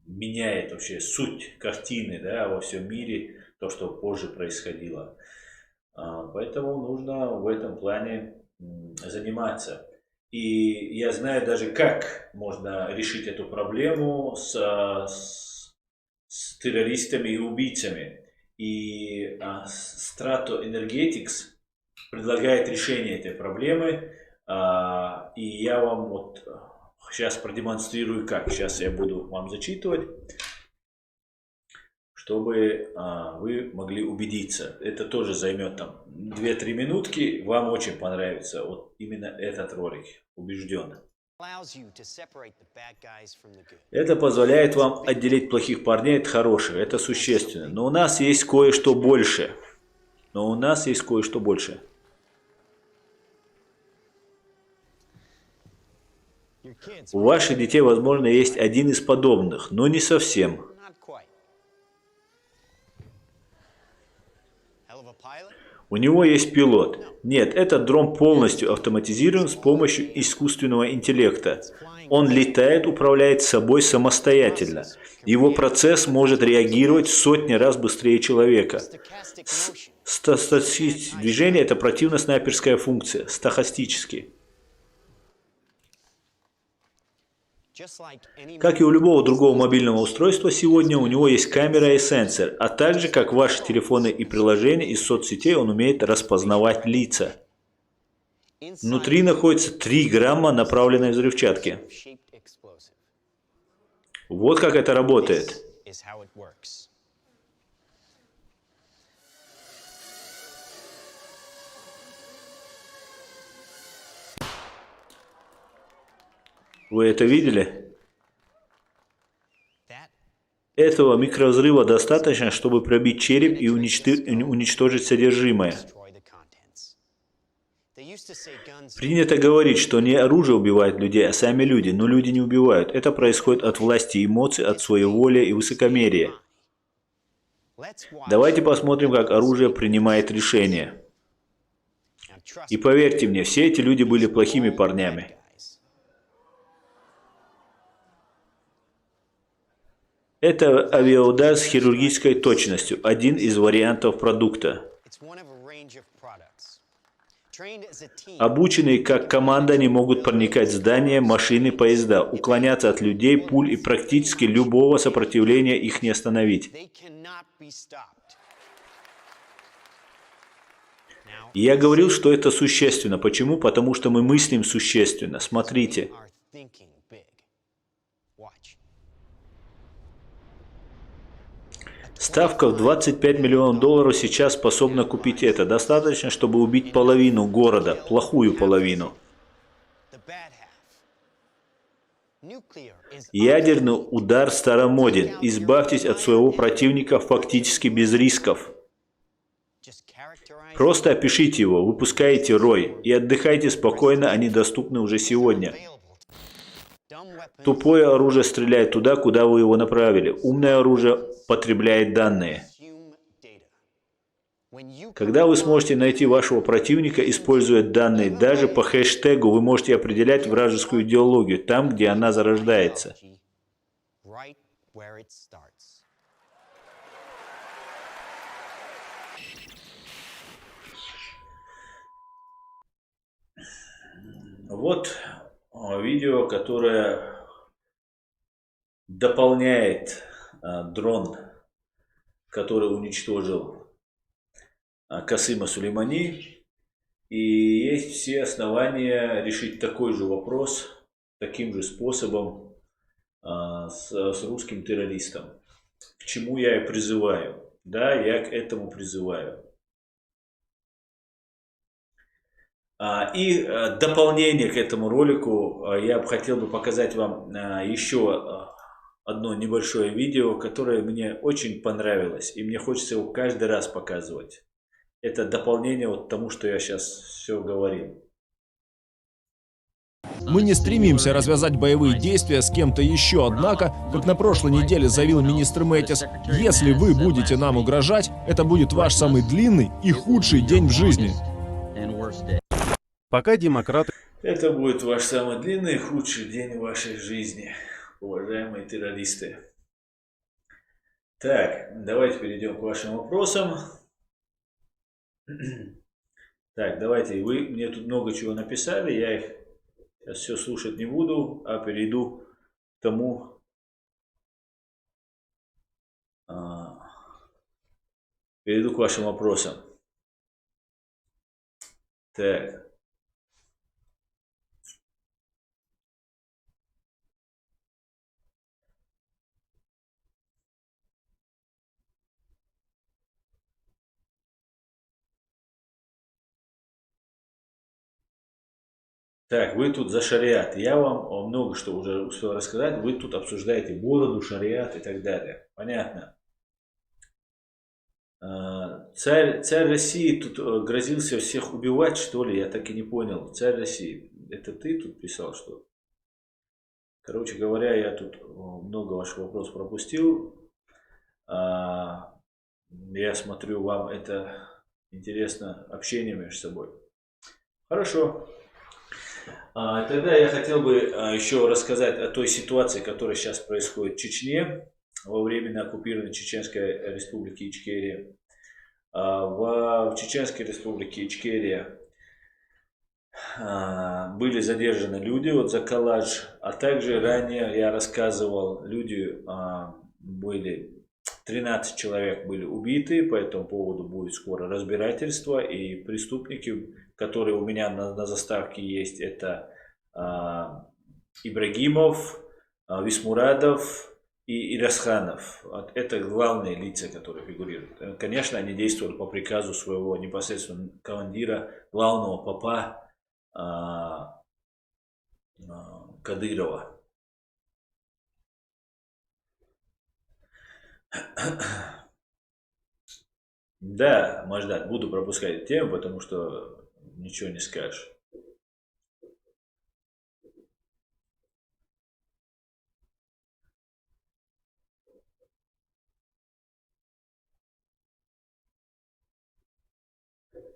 меняет вообще суть картины, да, во всем мире, то, что позже происходило. Поэтому нужно в этом плане заниматься. И я знаю даже, как можно решить эту проблему с террористами и убийцами. И Strato Energetics предлагает решение этой проблемы. И я вам вот сейчас продемонстрирую, как. Сейчас я буду вам зачитывать, чтобы вы могли убедиться. Это тоже займет там 2-3 минутки. Вам очень понравится вот именно этот ролик. Убежден. Это позволяет вам отделить плохих парней от хороших. Это существенно. Но у нас есть кое-что больше. У ваших детей, возможно, есть один из подобных, но не совсем. У него есть пилот. Нет, этот дрон полностью автоматизирован с помощью искусственного интеллекта. Он летает, управляет собой самостоятельно. Его процесс может реагировать в сотни раз быстрее человека. Стахастические движения – это противно-снайперская функция. Стахастически. Как и у любого другого мобильного устройства сегодня, у него есть камера и сенсор, а также, как ваши телефоны и приложения из соцсетей, он умеет распознавать лица. Внутри находится 3 грамма направленной взрывчатки. Вот как это работает. Вы это видели? Этого микровзрыва достаточно, чтобы пробить череп и уничтожить содержимое. Принято говорить, что не оружие убивает людей, а сами люди, но люди не убивают. Это происходит от власти эмоций, от своеволия и высокомерия. Давайте посмотрим, как оружие принимает решения. И поверьте мне, все эти люди были плохими парнями. Это авиаудар с хирургической точностью, один из вариантов продукта. Обученные как команда, они могут проникать в здания, машины, поезда, уклоняться от людей, пуль и практически любого сопротивления их не остановить. И я говорил, что это существенно. Почему? Потому что мы мыслим существенно. Смотрите. Ставка в $25 миллионов сейчас способна купить это. Достаточно, чтобы убить половину города, плохую половину. Ядерный удар старомоден. Избавьтесь от своего противника фактически без рисков. Просто опишите его, выпускайте рой и отдыхайте спокойно, они доступны уже сегодня. Тупое оружие стреляет туда, куда вы его направили. Умное оружие потребляет данные. Когда вы сможете найти вашего противника, используя данные, даже по хэштегу вы можете определять вражескую идеологию там, где она зарождается. Вот видео, которое дополняет дрон, который уничтожил Касыма Сулеймани. И есть все основания решить такой же вопрос таким же способом с русским террористом. К чему я и призываю. Да, я к этому призываю. И дополнение к этому ролику я бы хотел показать вам еще одно небольшое видео, которое мне очень понравилось. И мне хочется его каждый раз показывать. Это дополнение вот к тому, что я сейчас все говорил. Мы не стремимся развязать боевые действия с кем-то еще, однако, как на прошлой неделе заявил министр Мэтис, если вы будете нам угрожать, это будет ваш самый длинный и худший день в жизни. Пока демократы... Это будет ваш самый длинный и худший день в вашей жизни, уважаемые террористы. Так, давайте перейдем к вашим вопросам. Так, давайте, вы мне тут много чего написали, я их сейчас все слушать не буду, а перейду к тому, перейду к вашим вопросам. Так. Так, вы тут за шариат. Я вам много что уже успел рассказать. Вы тут обсуждаете бороду, шариат и так далее. Понятно. Царь России тут грозился всех убивать, что ли? Я так и не понял. Царь России. Это ты тут писал, что? Короче говоря, я тут много ваших вопросов пропустил. Я смотрю, вам это интересно общение между собой. Хорошо. Тогда я хотел бы еще рассказать о той ситуации, которая сейчас происходит в Чечне во время оккупированной Чеченской республики Ичкерия. В Чеченской республике Ичкерия были задержаны люди вот за коллаж, а также ранее я рассказывал, люди были, 13 человек были убиты, по этому поводу будет скоро разбирательство, и преступники, которые у меня на заставке есть, это Ибрагимов, Висмурадов и Ирасханов. Это главные лица, которые фигурируют. Конечно, они действовали по приказу своего непосредственно командира, главного попа Кадырова. Да, Маждан, буду пропускать тему, потому что ничего не скажешь.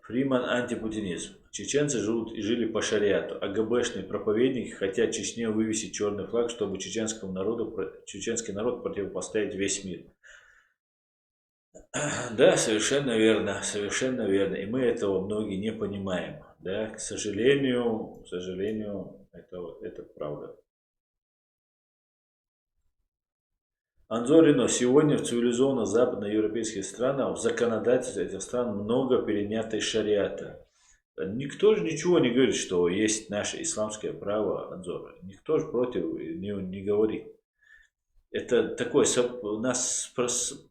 Фриман антипутинизм. Чеченцы живут и жили по шариату. АГБшные проповедники хотят Чечне вывесить черный флаг, чтобы чеченский народ противопоставить весь мир. Да, совершенно верно, совершенно верно. И мы этого многие не понимаем. Да, к сожалению, это правда. Анзор Рено, сегодня в цивилизованных западноевропейских странах, в законодательстве этих стран много перенято из шариата. Никто же ничего не говорит, что есть наше исламское право, Анзор. Никто же против не говорит. Это такое, нас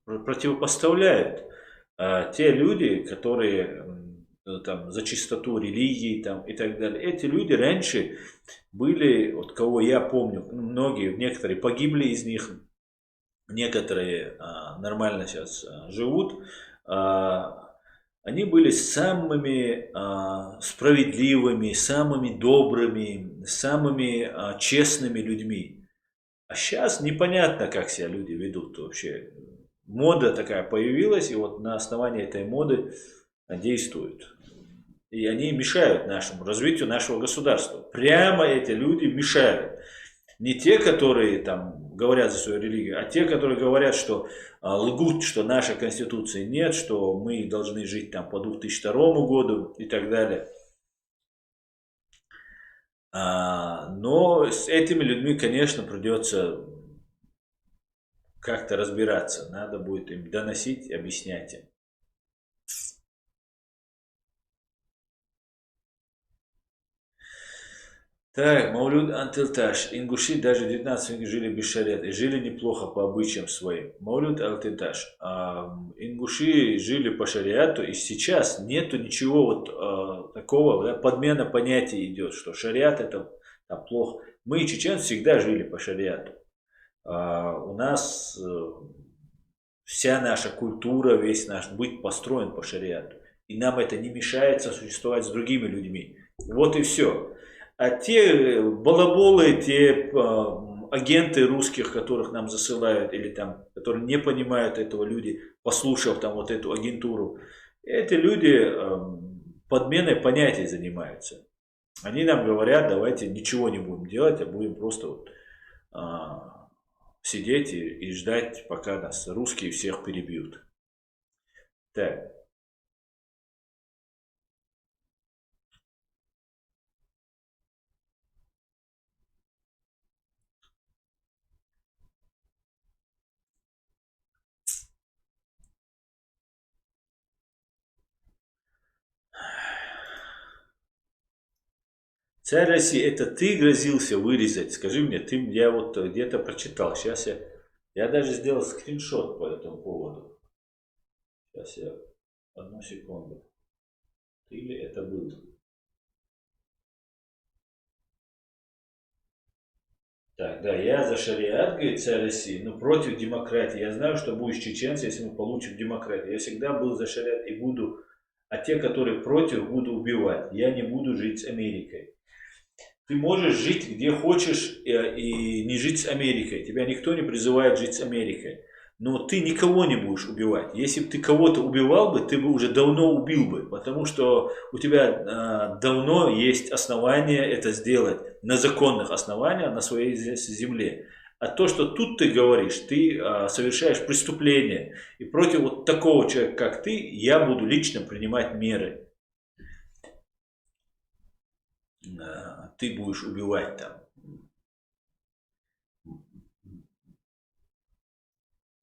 противопоставляют те люди, которые там, за чистоту религии там, и так далее. Эти люди раньше были, вот кого я помню, многие, некоторые погибли из них, некоторые нормально сейчас живут. Они были самыми справедливыми, самыми добрыми, самыми честными людьми. А сейчас непонятно, как себя люди ведут вообще. Мода такая появилась, и вот на основании этой моды действуют. И они мешают нашему развитию нашего государства. Прямо эти люди мешают. Не те, которые там говорят за свою религию, а те, которые говорят, что лгут, что нашей конституции нет, что мы должны жить там по 2002 году и так далее. Но с этими людьми, конечно, придется как-то разбираться. Надо будет им доносить, объяснять им. Так, Маулюд Антилташ. Ингуши даже в 19 веке жили без шариата и жили неплохо по обычаям своим. Маулюд Антилташ. Ингуши жили по шариату, и сейчас нету ничего вот такого, да, подмена понятий идет, что шариат это плохо. Мы, чеченцы, всегда жили по шариату. У нас вся наша культура, весь наш быт построен по шариату. И нам это не мешает сосуществовать с другими людьми. Вот и все. А те балаболы, те агенты русских, которых нам засылают, или там, которые не понимают этого люди, послушав там вот эту агентуру, эти люди подменой понятий занимаются. Они нам говорят, давайте ничего не будем делать, а будем просто вот, сидеть и ждать, пока нас русские всех перебьют. Так. Царь России, это ты грозился вырезать? Скажи мне, я вот где-то прочитал. Сейчас я даже сделал скриншот по этому поводу. Сейчас я, одну секунду. Ты ли это был? Так, да, я за шариат, говорит царь России, но против демократии. Я знаю, что будешь чеченцем, если мы получим демократию. Я всегда был за шариат и буду, а те, которые против, буду убивать. Я не буду жить с Америкой. Ты можешь жить где хочешь и не жить с Америкой. Тебя никто не призывает жить с Америкой. но ты никого не будешь убивать. Если бы ты кого-то убивал бы, ты бы уже давно убил бы, потому что у тебя давно есть основания это сделать, на законных основаниях на своей земле. А то, что тут ты говоришь, ты совершаешь преступление. И против вот такого человека, как ты, я буду лично принимать меры. Ты будешь убивать там.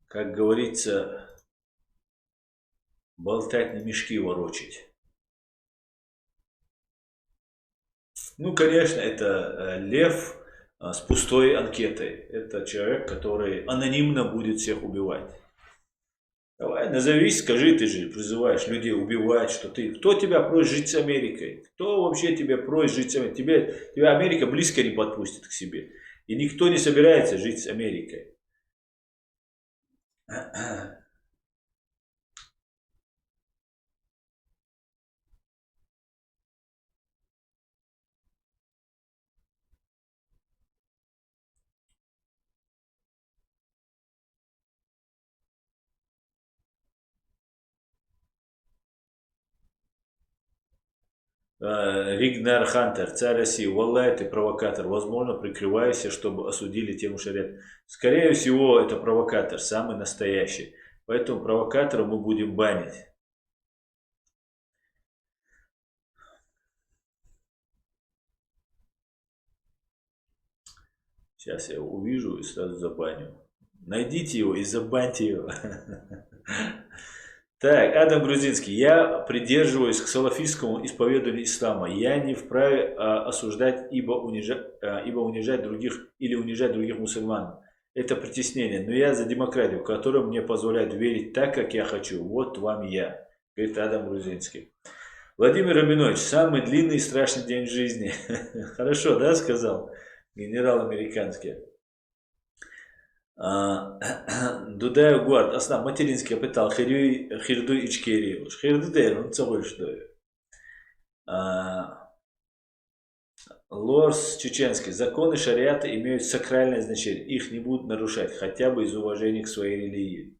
Как говорится, болтать, на мешки ворочать. Ну, конечно, это лев с пустой анкетой. Это человек, который анонимно будет всех убивать. Давай, назовись, скажи, ты же призываешь людей убивать, что ты... Кто тебя просит жить с Америкой? Кто вообще тебя просит жить с Америкой? Тебя Америка близко не подпустит к себе. И никто не собирается жить с Америкой. Ригнар Хантер, царь России, валлай, ты провокатор. Возможно, прикрывайся, чтобы осудили тему шариат. Скорее всего, это провокатор, самый настоящий. Поэтому провокатора мы будем банить. Сейчас я его увижу и сразу забаню. Найдите его и забаньте его. Так, Адам Грузинский. Я придерживаюсь к салафистскому исповеданию ислама. Я не вправе осуждать, ибо унижать других или унижать других мусульман. Это притеснение. Но я за демократию, которая мне позволяет верить так, как я хочу. Вот вам я. Говорит Адам Грузинский. Владимир Рабинович. Самый длинный и страшный день в жизни. Хорошо, да, сказал генерал американский. Дудаев Гуард, Аслан, материнский капитал, Хирду Ичкери. Хирду дейр, он целый что. Лорс Чеченский. Законы шариата имеют сакральное значение. Их не будут нарушать, хотя бы из уважения к своей религии.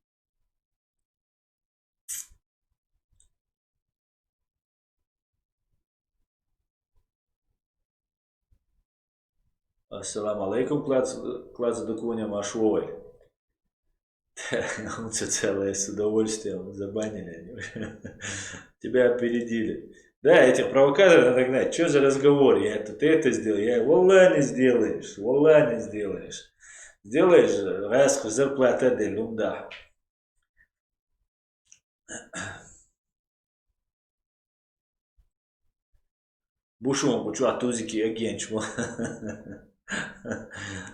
Ассаламу алейкум, класс докуня Машвой. Он все целое с удовольствием забанили. Тебя опередили. Да, этих провокаторов надо гнать. Что за разговор? Ты это сделал. Валла не сделаешь. Валла не сделаешь. Сделаешь раз зарплата дель, да. Бушум, бучу атузики агенчмо.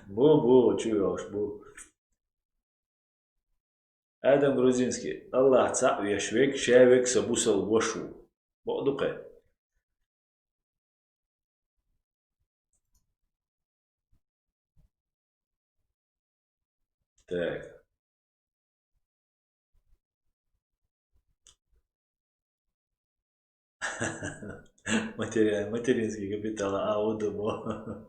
Бу, чуешь, бу. Адам Грузинский. Аллах цап яшвек, шавек сабусал вашу. Бодука. Так. Материнский капитал, удобно.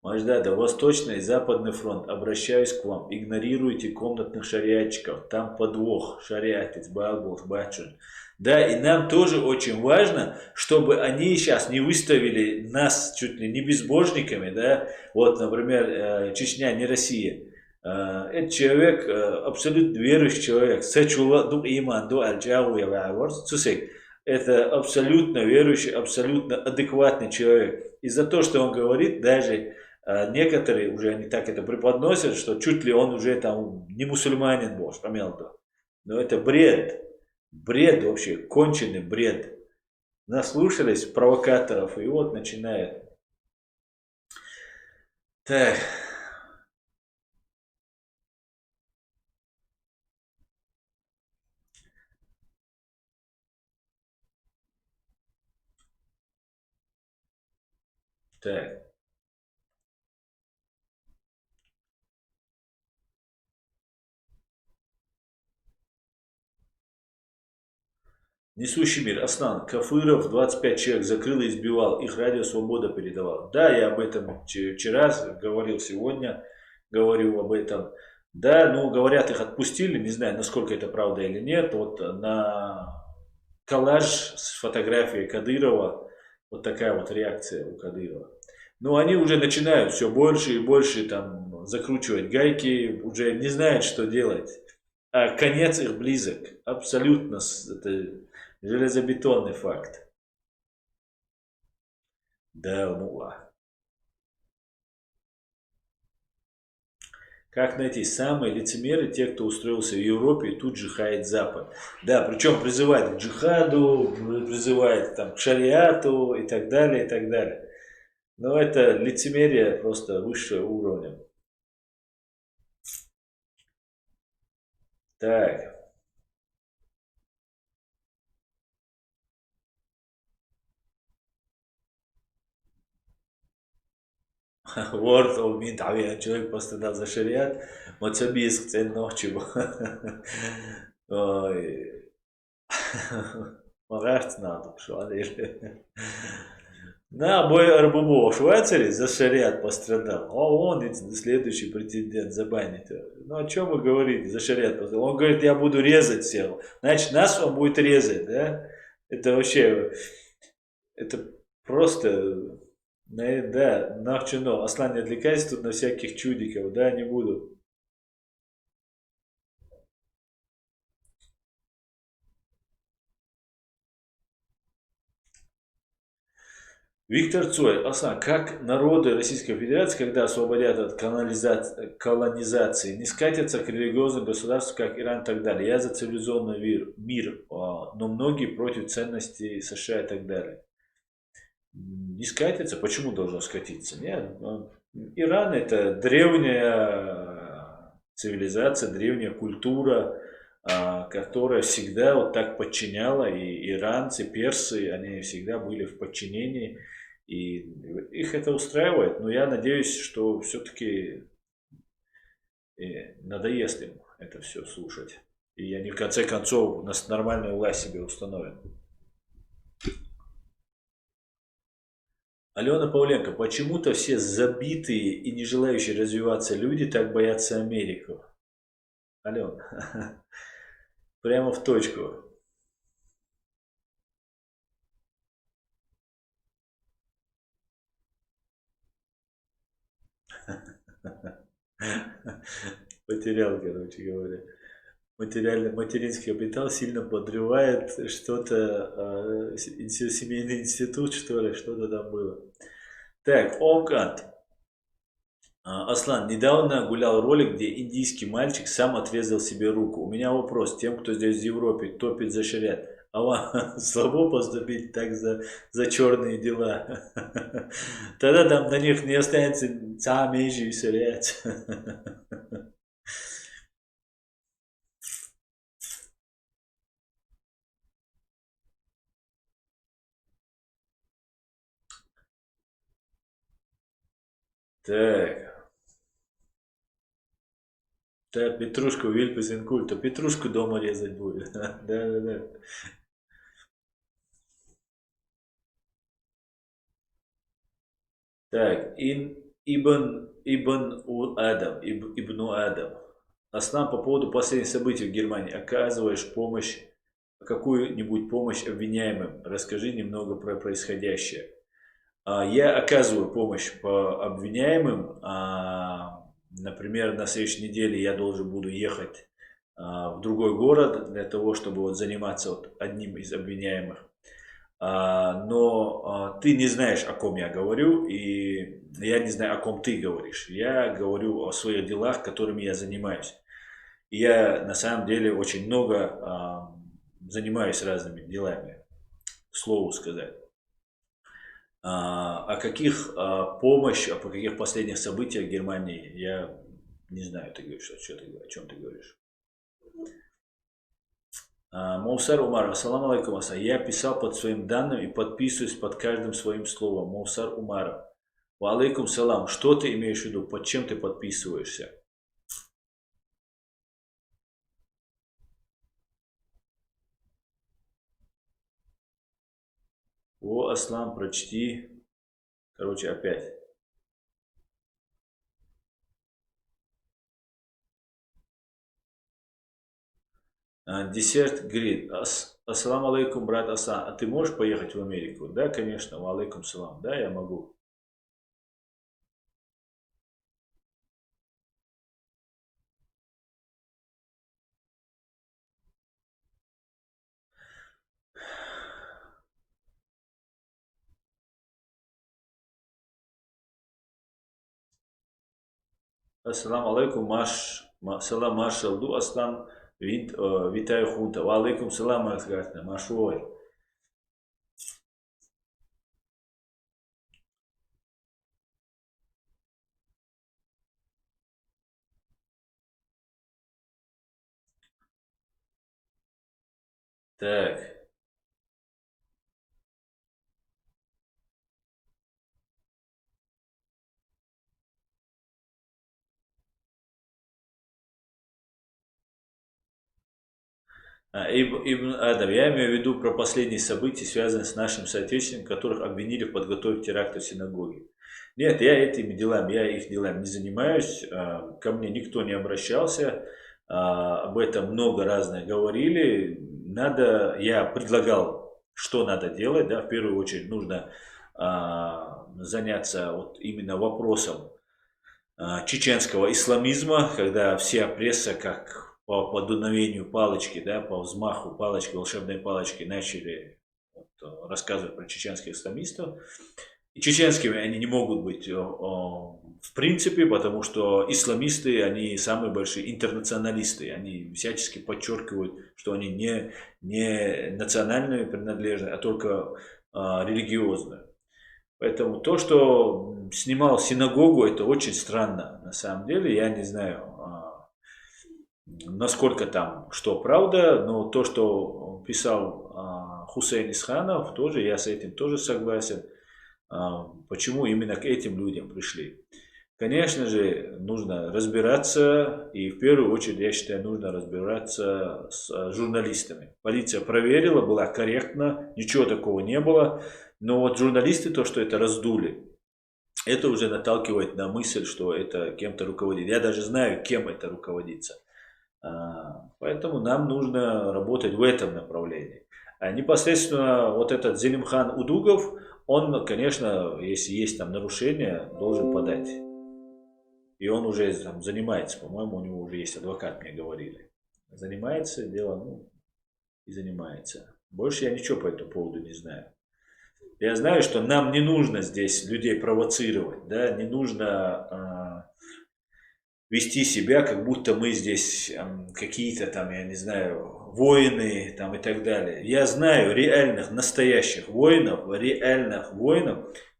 Маждада, Восточный и Западный фронт. Обращаюсь к вам. Игнорируйте комнатных шариатчиков. Там подвох. Шариатец, балбус, бачун. Да, и нам тоже очень важно, чтобы они сейчас не выставили нас чуть ли не безбожниками, да. Вот, например, Чечня, не Россия. Этот человек, абсолютно верующий человек. Это абсолютно верующий, абсолютно адекватный человек. И за то, что он говорит, даже некоторые уже они так это преподносят, что чуть ли он уже там не мусульманин, боже, помянуто. Но это бред. Бред вообще, конченый бред. Наслушались провокаторов и вот начинает. Так. Так. Несущий мир. Аслан, Кафыров 25 человек закрыл и избивал. Их радио Свобода передавал. Да, я об этом вчера говорил, сегодня говорю об этом. Да, ну говорят, их отпустили. Не знаю, насколько это правда или нет. Вот на коллаж с фотографией Кадырова. Вот такая вот реакция у Кадырова. Но они уже начинают все больше и больше там закручивать гайки. Уже не знают, что делать. А конец их близок. Абсолютно. Это железобетонный факт. Да, ну. Как найти самые лицемеры, те, кто устроился в Европе и тут же хает Запад. Да, причем призывает к джихаду, призывает там, к шариату и так далее, и так далее. Но это лицемерие просто высшего уровня. Так. World of Mint Avian, человек пострадал за шариат, Моцабиск, цель ночи. Ой. Марахт надо, что они. На бой Арбубо в Швейцарии за шариат пострадал. А он следующий претендент забанит. Ну о чем вы говорите, за шариат пострадал? Он говорит, я буду резать всех. Значит, нас он будет резать, да? Это вообще, это просто... Да, нахчуно. Аслан, не отвлекайся тут на всяких чудиков. Да, не буду. Виктор Цой. Аслан, как народы Российской Федерации, когда освободят от колонизации, не скатятся к религиозным государствам, как Иран и так далее? Я за цивилизованный мир, но многие против ценностей США и так далее. Не скатится. Почему должно скатиться? Нет. Иран это древняя цивилизация, древняя культура, которая всегда вот так подчиняла. И иранцы, персы, они всегда были в подчинении. И их это устраивает. Но я надеюсь, что все-таки надоест им это все слушать. И они в конце концов нормальную власть себе установят. Алена Павленко, почему-то все забитые и не желающие развиваться люди так боятся Америку. Алена, прямо в точку. Потерял, короче говоря. Материнский капитал сильно подрывает что-то, семейный институт, что ли, что-то там было. Так, Омкант. Аслан, недавно гулял ролик, где индийский мальчик сам отрезал себе руку. У меня вопрос тем, кто здесь в Европе топит за шариат. А вам слабо поступить так за черные дела? Тогда там на них не останется сами и шариат. Так. Так, петрушку Вильпес инкульта. Петрушку дома резать будет. Да. Так, Ибн Адам. Аслан, по поводу последних событий в Германии. Оказываешь помощь, какую-нибудь помощь обвиняемым. Расскажи немного про происходящее. Я оказываю помощь по обвиняемым. Например, на следующей неделе я должен буду ехать в другой город для того, чтобы вот заниматься вот одним из обвиняемых. Но ты не знаешь, о ком я говорю, и я не знаю, о ком ты говоришь. Я говорю о своих делах, которыми я занимаюсь. И я на самом деле очень много занимаюсь разными делами, к слову сказать. О каких помощь, по каких последних событиях в Германии, я не знаю, ты говоришь, о чем ты говоришь. Мовсар Умар, ассаламу алейкум, я писал под своим данным и подписываюсь под каждым своим словом. Мовсар Умар, ва алейкум салам, что ты имеешь в виду, под чем ты подписываешься? О, Аслан, прочти. Короче, опять. Десерт говорит: ассаламу алейкум, брат Асан, а ты можешь поехать в Америку? Да, конечно, ва алейкум салам. Да, я могу. Ассаламу алейкум, салам машалду, Аслан, витаю хунта. Ва алейкум салам, машой. Так. Ибн Адам, я имею в виду про последние события, связанные с нашим соотечественниками, которых обвинили в подготовке теракта в синагоге. Нет, я их делами не занимаюсь, ко мне никто не обращался, об этом много разных говорили. Я предлагал, что надо делать, да, в первую очередь нужно заняться вот именно вопросом чеченского исламизма, когда вся пресса, как по дуновению палочки, да, по взмаху палочки, волшебной палочки начали рассказывать про чеченских исламистов. И чеченскими они не могут быть в принципе, потому что исламисты, они самые большие интернационалисты. Они всячески подчеркивают, что они не национальную принадлежность, а только религиозную. Поэтому то, что снимал синагогу, это очень странно. На самом деле, я не знаю, насколько там что правда, но то, что писал Хусейн Исханов, тоже я с этим тоже согласен. Почему именно к этим людям пришли? Конечно же, нужно разбираться, и в первую очередь, я считаю, нужно разбираться с журналистами. Полиция проверила, была корректна, ничего такого не было, но вот журналисты, то, что это раздули, это уже наталкивает на мысль, что это кем-то руководит. Я даже знаю, кем это руководится. Поэтому нам нужно работать в этом направлении. А непосредственно вот этот Зелимхан Удугов, он, конечно, если есть там нарушение, должен подать. И он уже там занимается, по-моему, у него уже есть адвокат, мне говорили. Занимается делом, и занимается. Больше я ничего по этому поводу не знаю. Я знаю, что нам не нужно здесь людей провоцировать, да, не нужно вести себя, как будто мы здесь какие-то там, я не знаю, воины там и так далее. Я знаю реальных, настоящих воинов,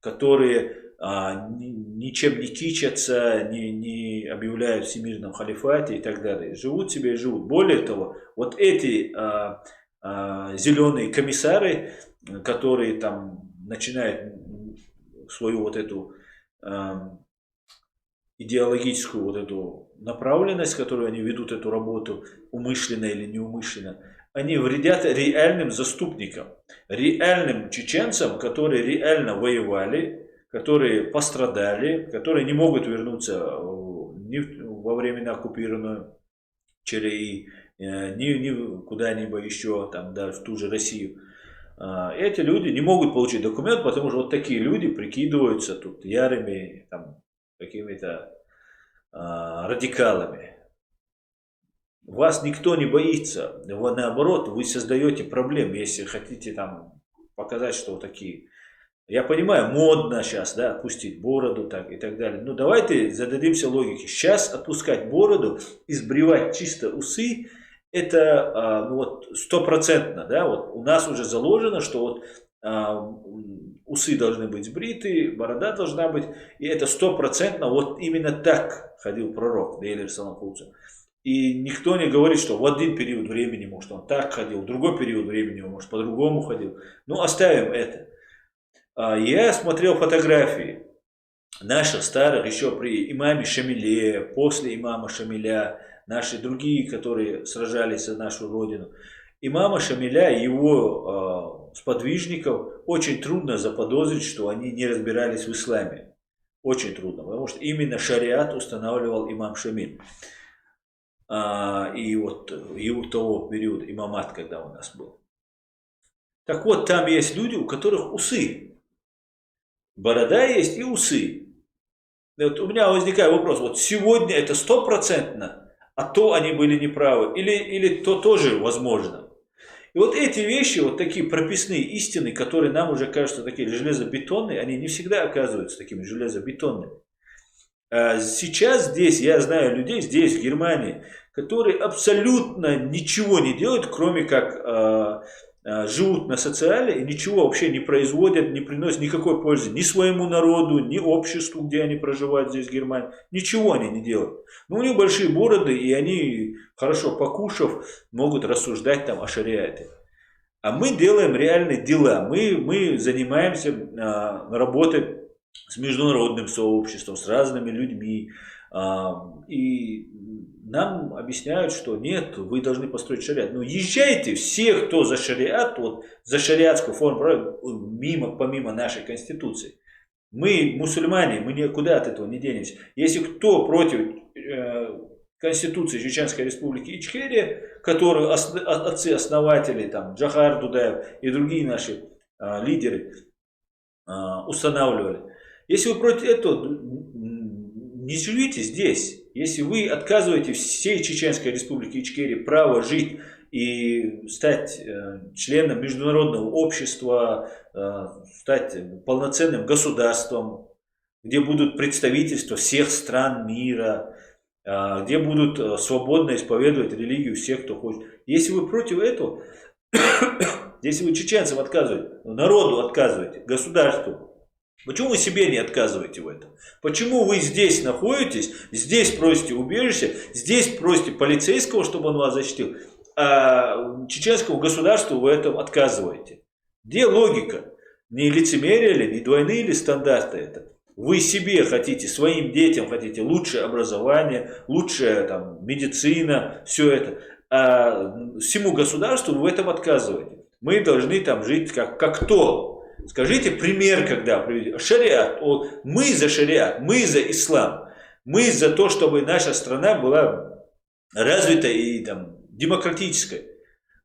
которые ничем не кичатся, не объявляют в всемирном халифате и так далее. Живут себе и живут. Более того, вот эти зеленые комиссары, которые там начинают свою вот эту идеологическую вот эту направленность, которую они ведут эту работу, умышленно или неумышленно, они вредят реальным заступникам, реальным чеченцам, которые реально воевали, которые пострадали, которые не могут вернуться ни во времена оккупированную ЧРИ, ни куда-нибудь еще, там, даже в ту же Россию. Эти люди не могут получить документ, потому что вот такие люди прикидываются тут ярыми там, какими-то радикалами. Вас никто не боится. Наоборот, вы создаете проблемы, если хотите там показать, что вот такие. Я понимаю, модно сейчас, да, отпустить бороду так, и так далее. Но давайте зададимся логике. Сейчас отпускать бороду, избривать чисто усы, это вот стопроцентно, да, вот у нас уже заложено, что вот усы должны быть сбриты, борода должна быть, и это стопроцентно, вот именно так ходил пророк, и никто не говорит, что в один период времени, может, он так ходил, в другой период времени, может, по-другому ходил. Ну, оставим это. Я смотрел фотографии наших старых еще при имаме Шамиле, после имама Шамиля, наши другие, которые сражались за нашу родину. Имама Шамиля, его сподвижников очень трудно заподозрить, что они не разбирались в исламе. Очень трудно, потому что именно шариат устанавливал имам Шамиль. И вот его того периода, имамат, когда у нас был. Так вот, там есть люди, у которых усы. Борода есть и усы. И вот у меня возникает вопрос, вот сегодня это 100%, а то они были неправы, или то тоже возможно. И вот эти вещи, вот такие прописные истины, которые нам уже кажутся такие железобетонные, они не всегда оказываются такими железобетонными. Сейчас здесь, я знаю людей, здесь, в Германии, которые абсолютно ничего не делают, кроме как живут на социале и ничего вообще не производят, не приносят никакой пользы ни своему народу, ни обществу, где они проживают здесь, в Германии. Ничего они не делают. Но у них большие бороды, и они, хорошо покушав, могут рассуждать там о шариате. А мы делаем реальные дела. Мы занимаемся работой с международным сообществом, с разными людьми. И нам объясняют, что нет, вы должны построить шариат. Но езжайте, все, кто за шариат, вот, за шариатскую форму, помимо нашей конституции. Мы мусульмане, мы никуда от этого не денемся. Если кто против конституции Чеченской Республики Ичкерия, которую отцы-основатели, там, Джохар Дудаев и другие наши лидеры устанавливали, если вы против этого, не живите здесь. Если вы отказываете всей Чеченской Республике Ичкерия право жить и стать членом международного общества, стать полноценным государством, где будут представительства всех стран мира, где будут свободно исповедовать религию всех, кто хочет. Если вы против этого, если вы чеченцам отказываете, народу отказываете, государству, почему вы себе не отказываете в этом? Почему вы здесь находитесь, здесь просите убежище, здесь просите полицейского, чтобы он вас защитил, а чеченскому государству вы этом отказываете? Где логика? Не лицемерие ли, не двойные ли стандарты это? Вы себе хотите, своим детям хотите лучшее образование, лучшая там, медицина, все это. А всему государству вы в этом отказываете. Мы должны там жить как кто? Скажите пример, когда приведете. Шариат. Мы за шариат, мы за ислам. Мы за то, чтобы наша страна была развита и там, демократической.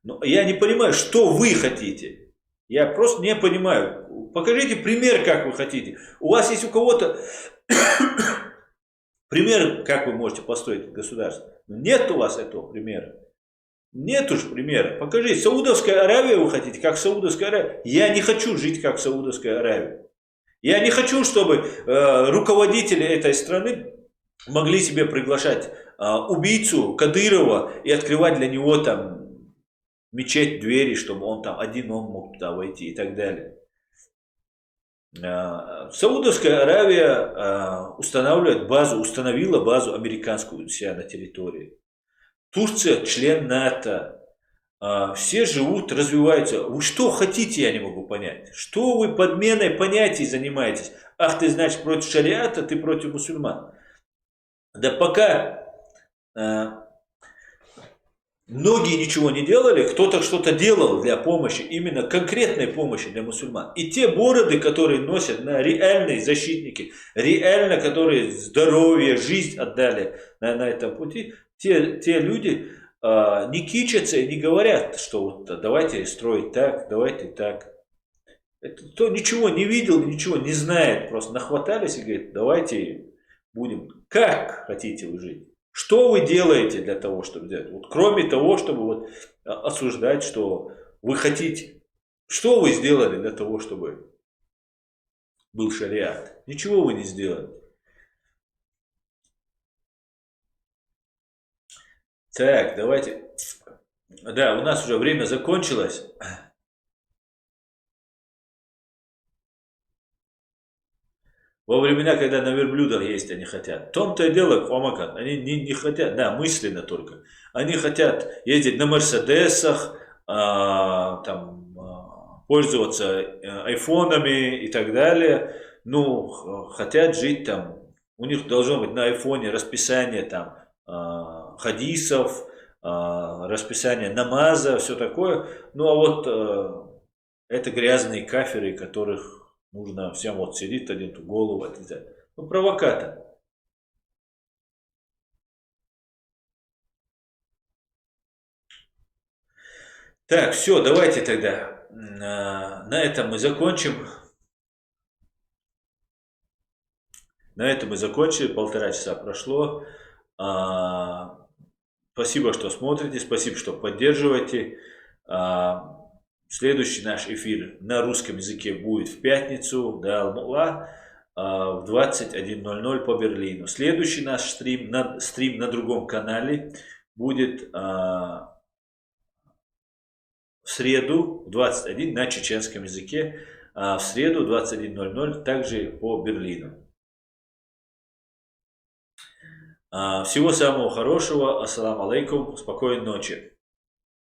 Но я не понимаю, что вы хотите. Я просто не понимаю. Покажите пример, как вы хотите. У вас есть у кого-то пример, как вы можете построить государство. Нет у вас этого примера. Нет уж примера. Покажите. Саудовская Аравия вы хотите, как Саудовская Аравия. Я не хочу жить, как Саудовская Аравия. Я не хочу, чтобы руководители этой страны могли себе приглашать убийцу Кадырова и открывать для него там мечеть, двери, чтобы он там один он мог туда войти и так далее. Саудовская Аравия установила базу американскую у себя на территории. Турция член НАТО. Все живут, развиваются. Вы что хотите, я не могу понять. Что вы подменой понятий занимаетесь? Ах, ты, значит, против шариата, ты против мусульман. Да пока многие ничего не делали, кто-то что-то делал для помощи, именно конкретной помощи для мусульман. И те бороды, которые носят на реальные защитники, реально, которые здоровье, жизнь отдали на этом пути, те люди не кичатся и не говорят, что вот давайте строить так, давайте так. Это кто ничего не видел, ничего не знает, просто нахватались и говорит, давайте будем. Как хотите вы жить? Что вы делаете для того, чтобы делать? Вот, кроме того, чтобы вот осуждать, что вы хотите. Что вы сделали для того, чтобы был шариат? Ничего вы не сделали. Так, давайте. Да, у нас уже время закончилось. Во времена, когда на верблюдах есть они хотят. В том-то и дело, Омакан, они не хотят, да, мысленно только. Они хотят ездить на Мерседесах, пользоваться айфонами и так далее. Ну, хотят жить там. У них должно быть на айфоне расписание там хадисов, расписание намаза, все такое. Ну, а вот Это грязные кафиры, которых нужно всем вот сидит один ту голову отрезать. Ну, провокатор. Так, все, давайте тогда на этом мы закончим. На этом мы закончили. 1,5 часа прошло. Спасибо, что смотрите. Спасибо, что поддерживаете. Следующий наш эфир на русском языке будет в пятницу, да, в 21:00 по Берлину. Следующий наш стрим на другом канале будет в среду в 21 на чеченском языке, в среду 21:00 также по Берлину. Всего самого хорошего. Ассаламу алейкум. Спокойной ночи.